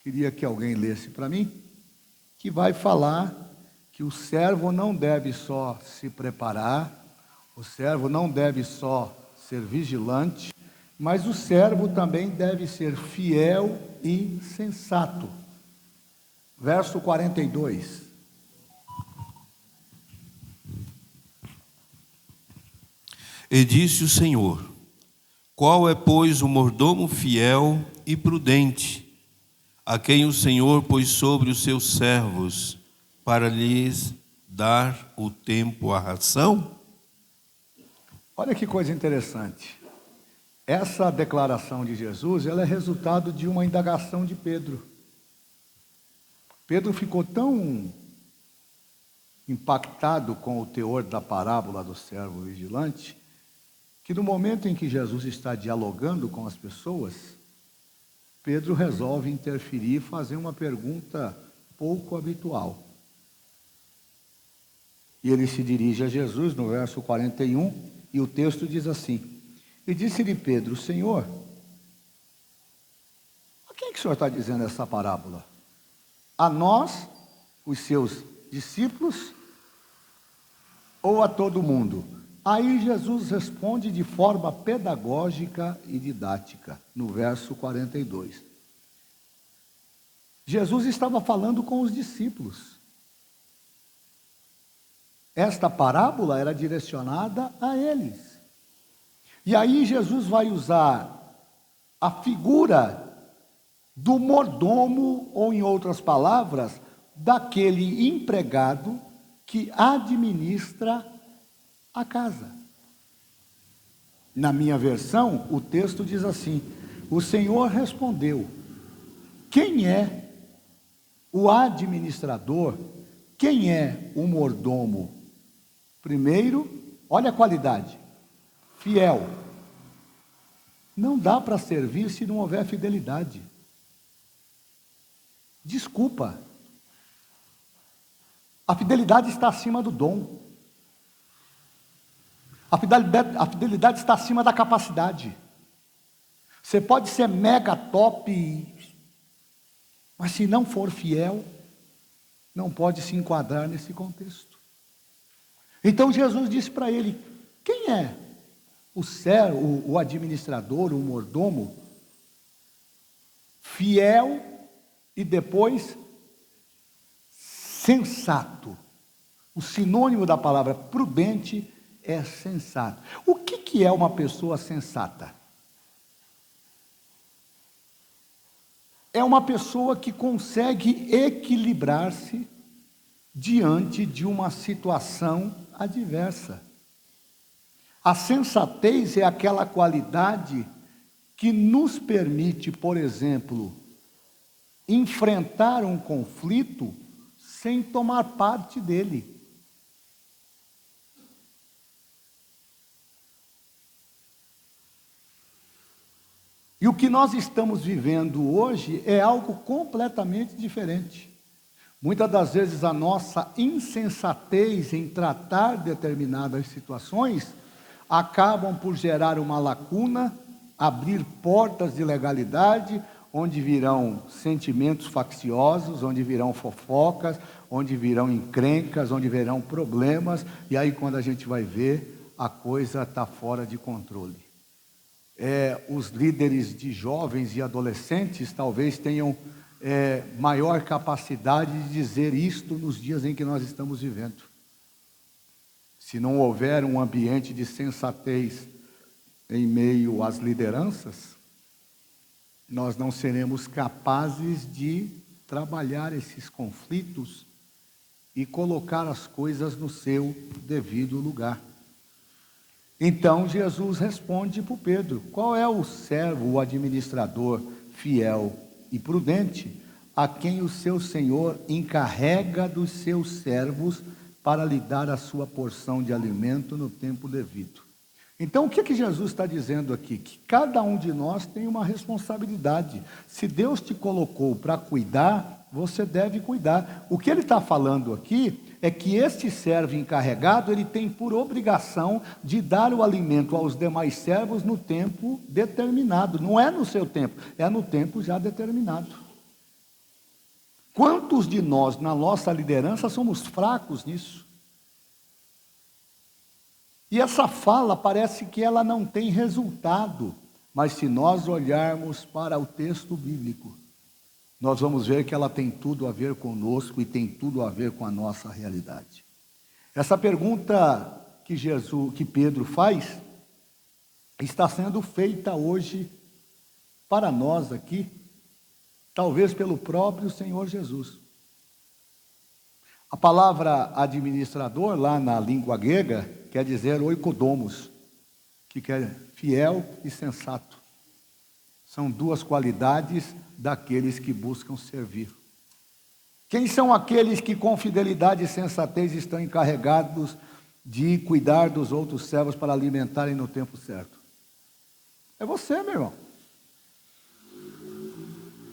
queria que alguém lesse para mim, que vai falar que o servo não deve só se preparar, o servo não deve só ser vigilante, mas o servo também deve ser fiel e sensato. Verso 42. E disse o Senhor: qual é, pois, o mordomo fiel e prudente, a quem o Senhor pôs sobre os seus servos, para lhes dar o tempo à ração? Olha que coisa interessante. Essa declaração de Jesus, ela é resultado de uma indagação de Pedro. Pedro ficou tão impactado com o teor da parábola do servo vigilante, que no momento em que Jesus está dialogando com as pessoas, Pedro resolve interferir e fazer uma pergunta pouco habitual. E ele se dirige a Jesus no verso 41, e o texto diz assim: e disse-lhe Pedro: Senhor, a quem que o Senhor está dizendo essa parábola? A nós, os seus discípulos, ou a todo mundo? Aí Jesus responde de forma pedagógica e didática, no verso 42. Jesus estava falando com os discípulos. Esta parábola era direcionada a eles. E aí Jesus vai usar a figura do mordomo, ou em outras palavras, daquele empregado que administra a casa. Na minha versão, o texto diz assim: o Senhor respondeu: quem é o administrador? Quem é o mordomo? Primeiro, olha a qualidade: fiel. Não dá para servir se não houver fidelidade. Desculpa. A fidelidade está acima do dom. A fidelidade está acima da capacidade. Você pode ser mega top, mas se não for fiel, não pode se enquadrar nesse contexto. Então Jesus disse para ele: quem é o servo, o administrador, o mordomo, fiel e depois sensato? O sinônimo da palavra prudente é sensato. O que é uma pessoa sensata? É uma pessoa que consegue equilibrar-se diante de uma situação adversa. A sensatez é aquela qualidade que nos permite, por exemplo, enfrentar um conflito sem tomar parte dele. E o que nós estamos vivendo hoje é algo completamente diferente. Muitas das vezes a nossa insensatez em tratar determinadas situações acabam por gerar uma lacuna, abrir portas de ilegalidade, onde virão sentimentos facciosos, onde virão fofocas, onde virão encrencas, onde virão problemas, e aí quando a gente vai ver, a coisa está fora de controle. Os líderes de jovens e adolescentes talvez tenham maior capacidade de dizer isto nos dias em que nós estamos vivendo. Se não houver um ambiente de sensatez em meio às lideranças, nós não seremos capazes de trabalhar esses conflitos e colocar as coisas no seu devido lugar. Então Jesus responde para Pedro: qual é o servo, o administrador fiel e prudente, a quem o seu Senhor encarrega dos seus servos para lhe dar a sua porção de alimento no tempo devido? Então o que Jesus está dizendo aqui? Que cada um de nós tem uma responsabilidade. Se Deus te colocou para cuidar, você deve cuidar. O que ele está falando aqui é que este servo encarregado, ele tem por obrigação de dar o alimento aos demais servos no tempo determinado. Não é no seu tempo, é no tempo já determinado. Quantos de nós, na nossa liderança, somos fracos nisso? E essa fala parece que ela não tem resultado, mas se nós olharmos para o texto bíblico, nós vamos ver que ela tem tudo a ver conosco e tem tudo a ver com a nossa realidade. Essa pergunta que Pedro faz, está sendo feita hoje para nós aqui, talvez pelo próprio Senhor Jesus. A palavra administrador, lá na língua grega, quer dizer oikodomos. que quer fiel e sensato. São duas qualidades daqueles que buscam servir. Quem são aqueles que com fidelidade e sensatez estão encarregados de cuidar dos outros servos para alimentarem no tempo certo? É você, meu irmão.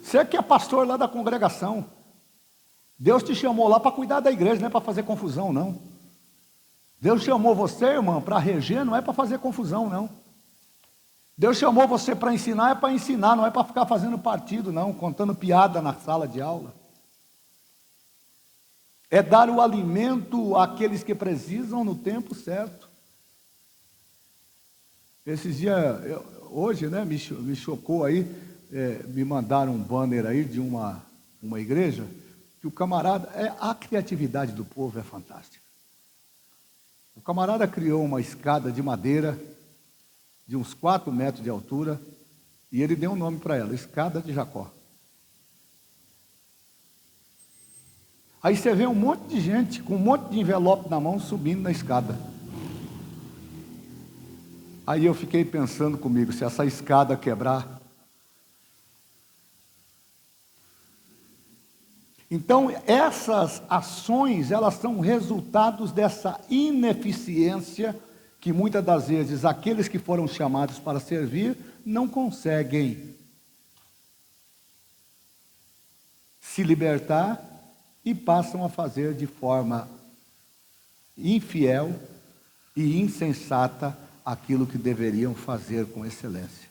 Você que é pastor lá da congregação. Deus te chamou lá para cuidar da igreja, não é para fazer confusão, não. Deus chamou você, irmão, para reger, não é para fazer confusão, não. Deus chamou você para ensinar, é para ensinar, não é para ficar fazendo partido, não, contando piada na sala de aula. É dar o alimento àqueles que precisam no tempo certo. Esses dias, hoje, né, me chocou aí, me mandaram um banner aí de uma igreja, que o camarada, a criatividade do povo é fantástica. O camarada criou uma escada de madeira, de uns 4 metros de altura, e ele deu um nome para ela, Escada de Jacó. Aí você vê um monte de gente com um monte de envelope na mão subindo na escada. Aí eu fiquei pensando comigo, se essa escada quebrar. Então essas ações, elas são resultados dessa ineficiência que muitas das vezes aqueles que foram chamados para servir não conseguem se libertar e passam a fazer de forma infiel e insensata aquilo que deveriam fazer com excelência.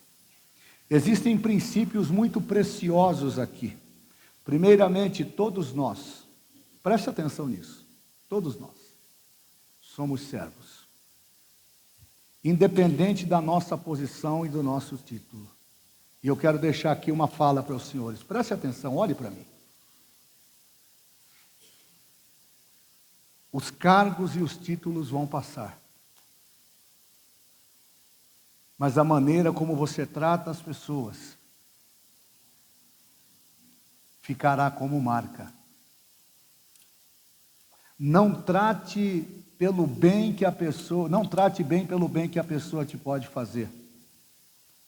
Existem princípios muito preciosos aqui. Primeiramente, todos nós, preste atenção nisso, todos nós somos servos, independente da nossa posição e do nosso título. E eu quero deixar aqui uma fala para os senhores, preste atenção, olhe para mim. Os cargos e os títulos vão passar. Mas a maneira como você trata as pessoas ficará como marca. Não trate pelo bem que a pessoa, não trate bem pelo bem que a pessoa te pode fazer.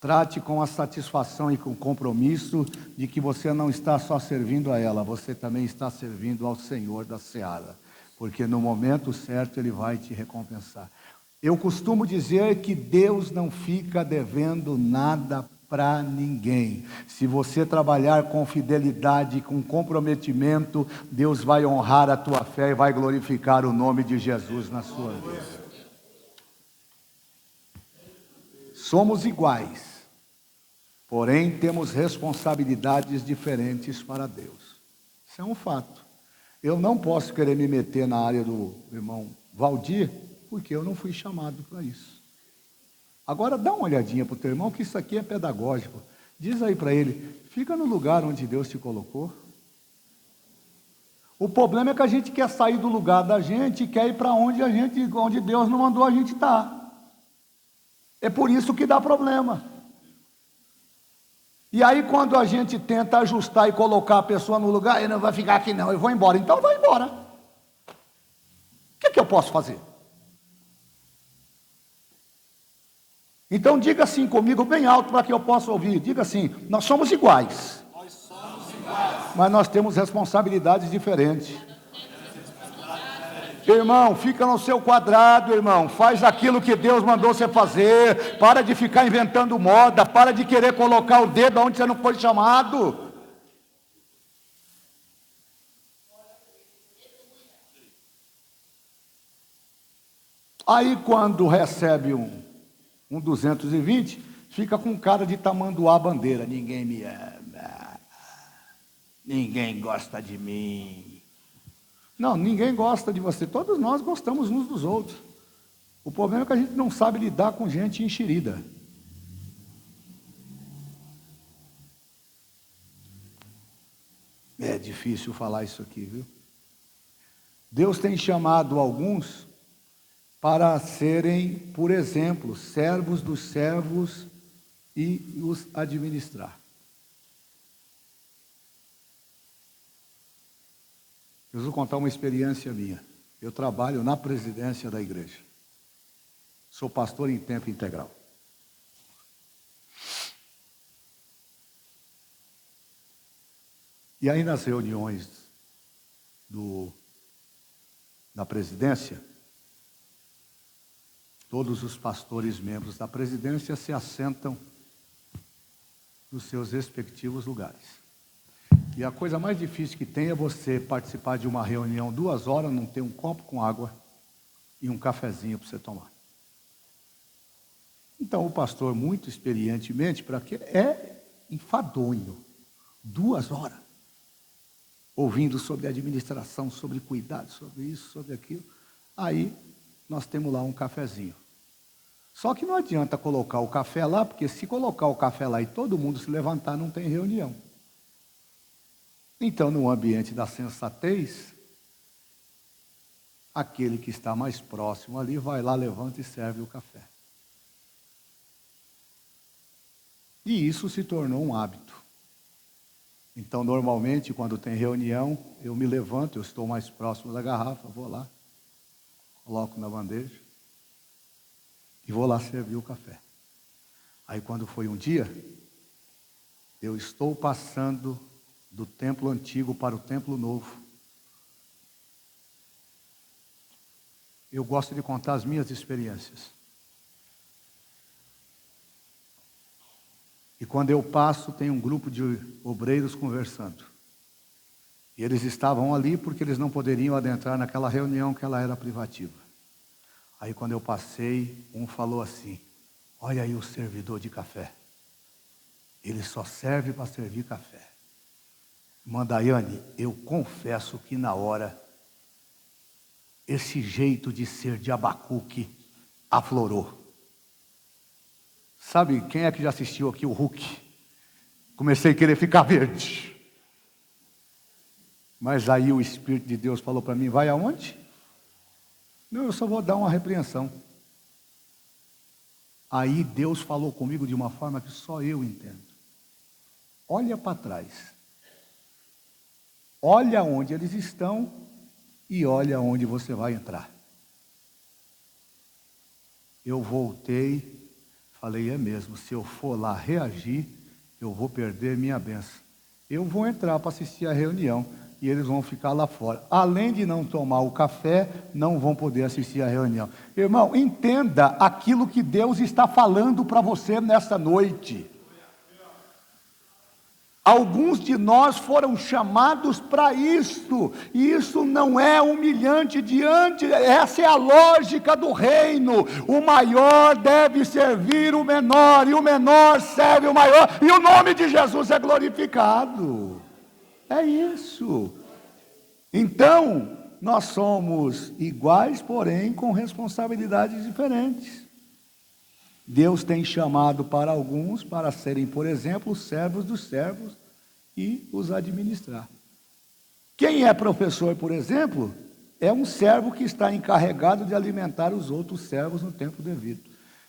Trate com a satisfação e com o compromisso de que você não está só servindo a ela, você também está servindo ao Senhor da seara. Porque no momento certo Ele vai te recompensar. Eu costumo dizer que Deus não fica devendo nada para ninguém. Se você trabalhar com fidelidade, com comprometimento, Deus vai honrar a tua fé e vai glorificar o nome de Jesus na sua vida. Somos iguais, porém temos responsabilidades diferentes para Deus. Isso é um fato. Eu não posso querer me meter na área do irmão Valdir, porque eu não fui chamado para isso. Agora dá uma olhadinha para o teu irmão, que isso aqui é pedagógico. Diz aí para ele, fica no lugar onde Deus te colocou. O problema é que a gente quer sair do lugar da gente e quer ir para onde Deus não mandou a gente estar. É por isso que dá problema. E aí quando a gente tenta ajustar e colocar a pessoa no lugar, ele não vai ficar aqui não, eu vou embora. Então vai embora. O que eu posso fazer? Então diga assim comigo, bem alto para que eu possa ouvir. Diga assim, nós somos iguais. Nós somos iguais. Mas nós temos responsabilidades diferentes. Irmão, fica no seu quadrado, irmão. Faz aquilo que Deus mandou você fazer. Para de ficar inventando moda. Para de querer colocar o dedo onde você não foi chamado. Aí quando recebe um 220, fica com cara de tamanduá bandeira. Ninguém me ama. Ninguém gosta de mim. Não, ninguém gosta de você. Todos nós gostamos uns dos outros. O problema é que a gente não sabe lidar com gente enxerida. É difícil falar isso aqui, viu? Deus tem chamado alguns para serem, por exemplo, servos dos servos e os administrar. Eu vou contar uma experiência minha. Eu trabalho na presidência da igreja. Sou pastor em tempo integral. E aí nas reuniões da presidência, todos os pastores membros da presidência se assentam nos seus respectivos lugares. E a coisa mais difícil que tem é você participar de uma reunião 2 horas, não ter um copo com água e um cafezinho para você tomar. Então o pastor, muito experientemente, para que é enfadonho, 2 horas, ouvindo sobre administração, sobre cuidado, sobre isso, sobre aquilo. Aí nós temos lá um cafezinho. Só que não adianta colocar o café lá, porque se colocar o café lá e todo mundo se levantar, não tem reunião. Então, no ambiente da sensatez, aquele que está mais próximo ali vai lá, levanta e serve o café. E isso se tornou um hábito. Então, normalmente, quando tem reunião, eu me levanto, eu estou mais próximo da garrafa, vou lá, coloco na bandeja e vou lá servir o café. Aí, quando foi um dia, eu estou passando do templo antigo para o templo novo. Eu gosto de contar as minhas experiências. E quando eu passo, tem um grupo de obreiros conversando. E eles estavam ali porque eles não poderiam adentrar naquela reunião que ela era privativa. Aí quando eu passei, um falou assim: olha aí o servidor de café. Ele só serve para servir café. Irmã Daiane, eu confesso que na hora, esse jeito de ser de Abacuque aflorou. Sabe quem é que já assistiu aqui o Hulk? Comecei a querer ficar verde. Mas aí o Espírito de Deus falou para mim: vai aonde? Não, eu só vou dar uma repreensão. Aí Deus falou comigo de uma forma que só eu entendo. Olha para trás. Olha onde eles estão e olha onde você vai entrar. Eu voltei, falei: é mesmo, se eu for lá reagir, eu vou perder minha bênção. Eu vou entrar para assistir a reunião e eles vão ficar lá fora. Além de não tomar o café, não vão poder assistir a reunião. Irmão, entenda aquilo que Deus está falando para você nesta noite. Alguns de nós foram chamados para isto, e isso não é humilhante essa é a lógica do reino. O maior deve servir o menor, e o menor serve o maior, e o nome de Jesus é glorificado. É isso. Então, nós somos iguais, porém com responsabilidades diferentes. Deus tem chamado para alguns para serem, por exemplo, os servos dos servos e os administrar. Quem é professor, por exemplo, é um servo que está encarregado de alimentar os outros servos no tempo devido.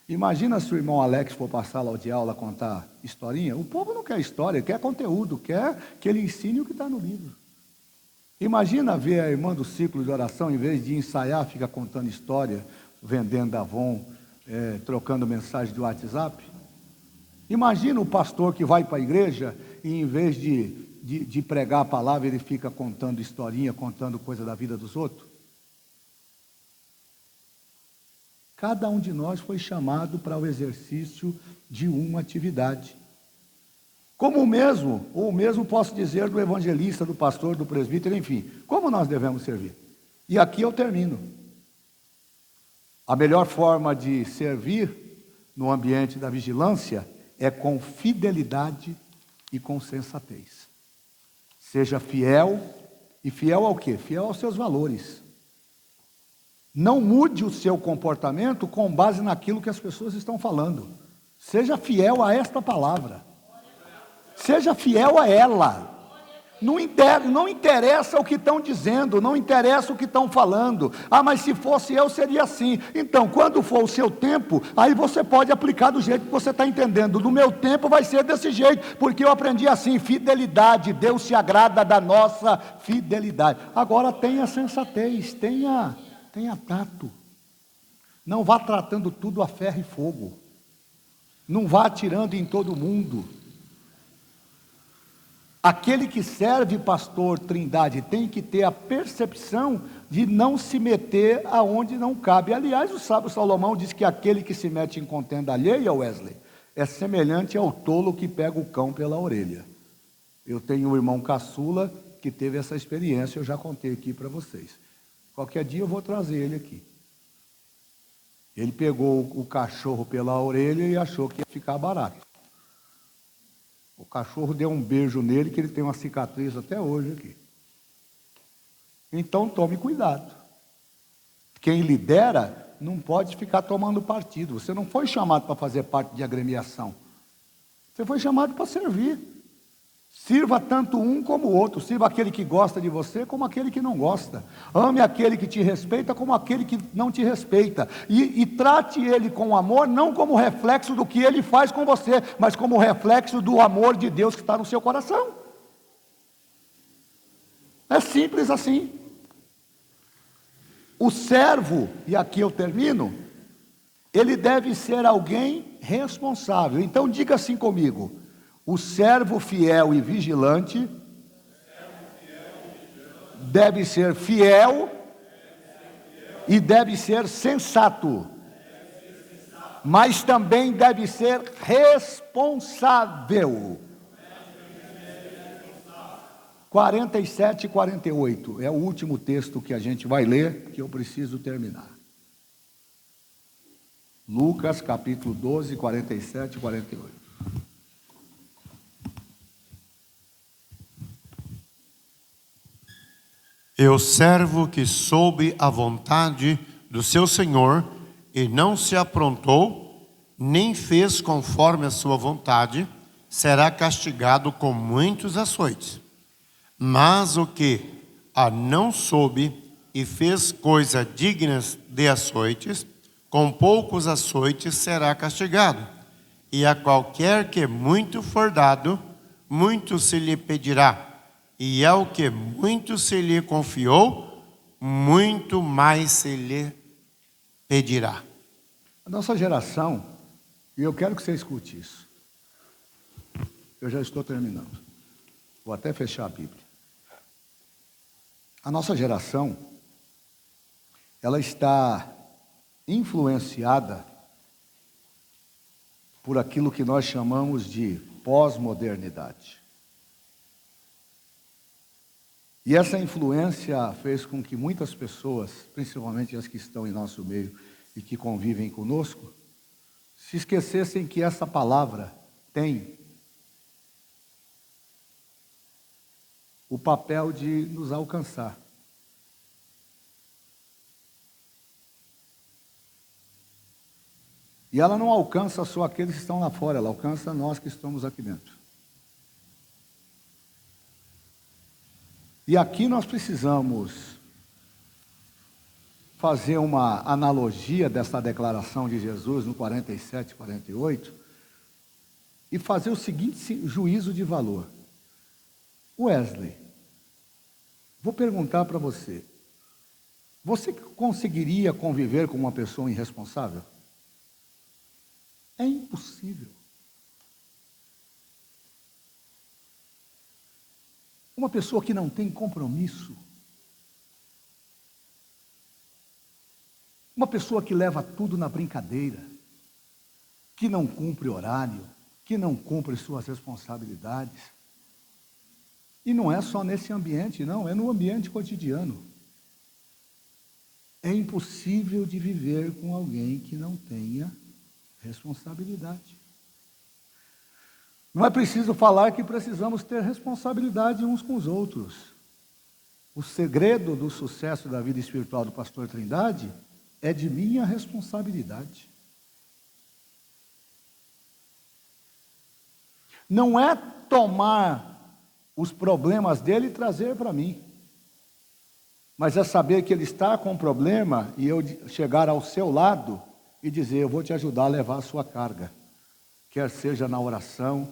Imagina se o irmão Alex for para a sala de aula contar historinha. O povo não quer história, quer conteúdo, quer que ele ensine o que está no livro. Imagina ver a irmã do ciclo de oração, em vez de ensaiar, fica contando história, vendendo Avon, trocando mensagem do WhatsApp. Imagina o pastor que vai para a igreja e em vez de pregar a palavra, ele fica contando historinha, contando coisa da vida dos outros. Cada um de nós foi chamado para o exercício de uma atividade. Como o mesmo posso dizer do evangelista, do pastor, do presbítero, enfim. Como nós devemos servir? E aqui eu termino. A melhor forma de servir no ambiente da vigilância é com fidelidade e com sensatez. Seja fiel, e fiel ao quê? Fiel aos seus valores. Não mude o seu comportamento com base naquilo que as pessoas estão falando. Seja fiel a esta palavra. Seja fiel a ela. Não interessa o que estão dizendo, não interessa o que estão falando. Ah, mas se fosse eu, seria assim. Então, quando for o seu tempo, aí você pode aplicar do jeito que você está entendendo. No meu tempo vai ser desse jeito, porque eu aprendi assim: fidelidade. Deus se agrada da nossa fidelidade. Agora tenha sensatez, tenha tato. Não vá tratando tudo a ferro e fogo. Não vá atirando em todo mundo. Aquele que serve pastor Trindade tem que ter a percepção de não se meter aonde não cabe. Aliás, o sábio Salomão diz que aquele que se mete em contenda alheia, Wesley, é semelhante ao tolo que pega o cão pela orelha. Eu tenho um irmão caçula que teve essa experiência, eu já contei aqui para vocês. Qualquer dia eu vou trazer ele aqui. Ele pegou o cachorro pela orelha e achou que ia ficar barato. O cachorro deu um beijo nele, que ele tem uma cicatriz até hoje aqui. Então tome cuidado. Quem lidera não pode ficar tomando partido. Você não foi chamado para fazer parte de agremiação. Você foi chamado para servir. Sirva tanto um como o outro. Sirva aquele que gosta de você como aquele que não gosta. Ame aquele que te respeita como aquele que não te respeita. E trate ele com amor, não como reflexo do que ele faz com você, mas como reflexo do amor de Deus que está no seu coração. É simples assim. O servo, e aqui eu termino, ele deve ser alguém responsável. Então diga assim comigo: o servo fiel e vigilante deve ser fiel e deve ser sensato, mas também deve ser responsável. 47 e 48 é o último texto que a gente vai ler, que eu preciso terminar. Lucas capítulo 12, 47 e 48. E o servo que soube a vontade do seu senhor e não se aprontou, nem fez conforme a sua vontade, será castigado com muitos açoites. Mas o que a não soube e fez coisa dignas de açoites, com poucos açoites será castigado. E a qualquer que muito for dado, muito se lhe pedirá. E ao que muito se lhe confiou, muito mais se lhe pedirá. A nossa geração, e eu quero que você escute isso. Eu já estou terminando. Vou até fechar a Bíblia. A nossa geração, ela está influenciada por aquilo que nós chamamos de pós-modernidade. E essa influência fez com que muitas pessoas, principalmente as que estão em nosso meio e que convivem conosco, se esquecessem que essa palavra tem o papel de nos alcançar. E ela não alcança só aqueles que estão lá fora, ela alcança nós que estamos aqui dentro. E aqui nós precisamos fazer uma analogia dessa declaração de Jesus no 47, 48 e fazer o seguinte juízo de valor. Wesley, vou perguntar para você: você conseguiria conviver com uma pessoa irresponsável? É impossível. Uma pessoa que não tem compromisso, uma pessoa que leva tudo na brincadeira, que não cumpre horário, que não cumpre suas responsabilidades. E não é só nesse ambiente, não, é no ambiente cotidiano. É impossível de viver com alguém que não tenha responsabilidade. Não é preciso falar que precisamos ter responsabilidade uns com os outros. O segredo do sucesso da vida espiritual do pastor Trindade é de minha responsabilidade. Não é tomar os problemas dele e trazer para mim, mas é saber que ele está com um problema e eu chegar ao seu lado e dizer: eu vou te ajudar a levar a sua carga, quer seja na oração,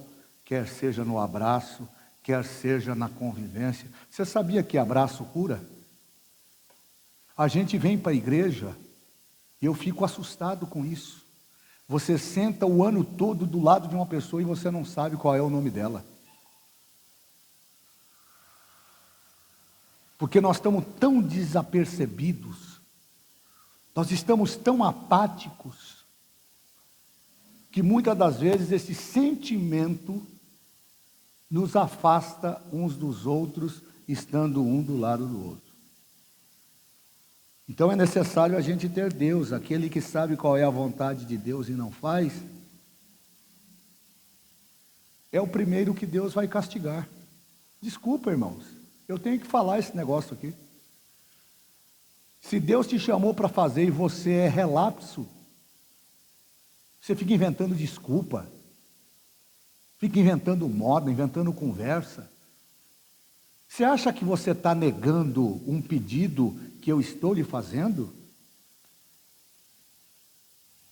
quer seja no abraço, quer seja na convivência. Você sabia que abraço cura? A gente vem para a igreja e eu fico assustado com isso. Você senta o ano todo do lado de uma pessoa e você não sabe qual é o nome dela. Porque nós estamos tão desapercebidos, nós estamos tão apáticos, que muitas das vezes esse sentimento nos afasta uns dos outros, estando um do lado do outro. Então é necessário a gente ter Deus, aquele que sabe qual é a vontade de Deus e não faz, é o primeiro que Deus vai castigar. Desculpa, irmãos, eu tenho que falar esse negócio aqui. Se Deus te chamou para fazer e você é relapso, você fica inventando desculpa, fica inventando moda, inventando conversa. Você acha que você está negando um pedido que eu estou lhe fazendo?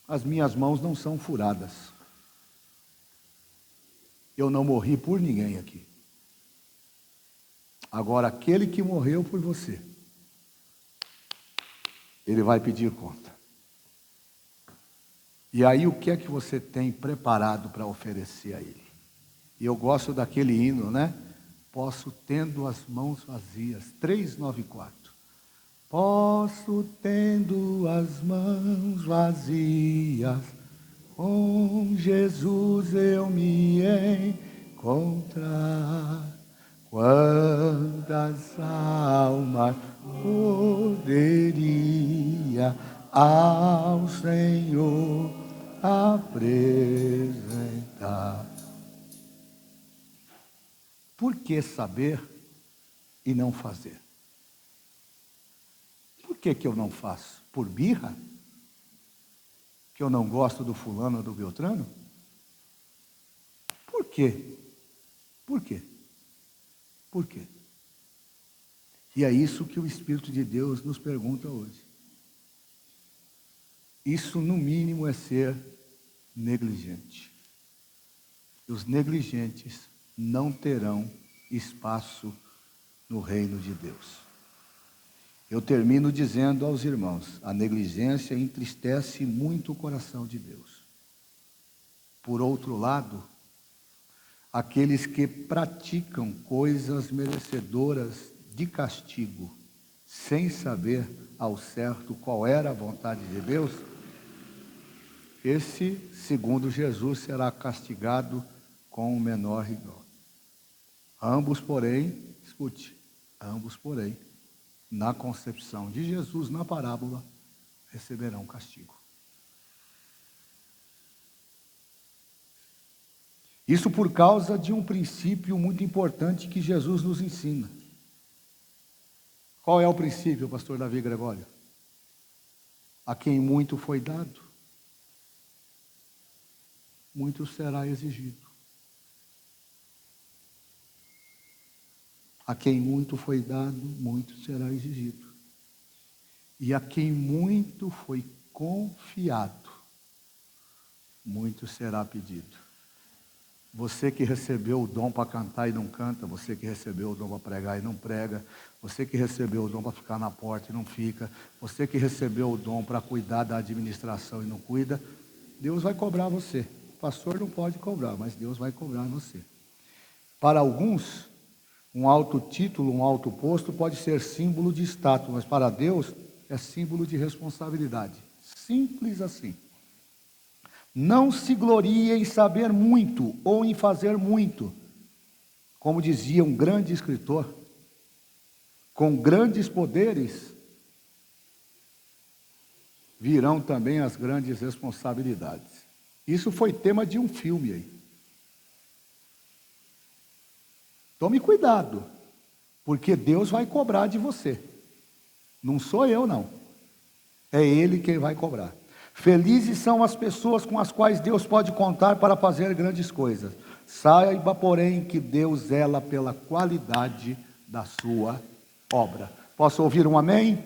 As minhas mãos não são furadas. Eu não morri por ninguém aqui. Agora, aquele que morreu por você, ele vai pedir conta. E aí, o que é que você tem preparado para oferecer a ele? E eu gosto daquele hino, né? Posso, tendo as mãos vazias, 394. Posso, tendo as mãos vazias, com Jesus eu me encontrar. Quantas almas poderia ao Senhor apresentar? Por que saber e não fazer? Por que eu não faço? Por birra? Que eu não gosto do fulano ou do beltrano? Por quê? Por quê? Por quê? E é isso que o Espírito de Deus nos pergunta hoje. Isso, no mínimo, é ser negligente. E os negligentes não terão espaço no reino de Deus. Eu termino dizendo aos irmãos, a negligência entristece muito o coração de Deus. Por outro lado, aqueles que praticam coisas merecedoras de castigo, sem saber ao certo qual era a vontade de Deus, esse, segundo Jesus, será castigado com o menor rigor. Ambos, porém, escute, ambos, porém, na concepção de Jesus, na parábola, receberão castigo. Isso por causa de um princípio muito importante que Jesus nos ensina. Qual é o princípio, pastor Davi Gregório? A quem muito foi dado, muito será exigido. A quem muito foi dado, muito será exigido. E a quem muito foi confiado, muito será pedido. Você que recebeu o dom para cantar e não canta, você que recebeu o dom para pregar e não prega, você que recebeu o dom para ficar na porta e não fica, você que recebeu o dom para cuidar da administração e não cuida, Deus vai cobrar você. O pastor não pode cobrar, mas Deus vai cobrar você. Para alguns, um alto título, um alto posto pode ser símbolo de status, mas para Deus é símbolo de responsabilidade. Simples assim. Não se glorie em saber muito ou em fazer muito. Como dizia um grande escritor, com grandes poderes virão também as grandes responsabilidades. Isso foi tema de um filme aí. Tome cuidado, porque Deus vai cobrar de você. Não sou eu, não. É Ele quem vai cobrar. Felizes são as pessoas com as quais Deus pode contar para fazer grandes coisas. Saiba, porém, que Deus zela pela qualidade da sua obra. Posso ouvir um amém?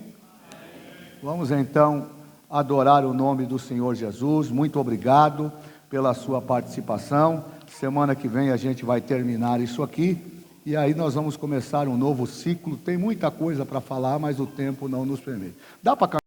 Vamos então adorar o nome do Senhor Jesus. Muito obrigado pela sua participação. Semana que vem a gente vai terminar isso aqui. E aí nós vamos começar um novo ciclo. Tem muita coisa para falar, mas o tempo não nos permite. Dá para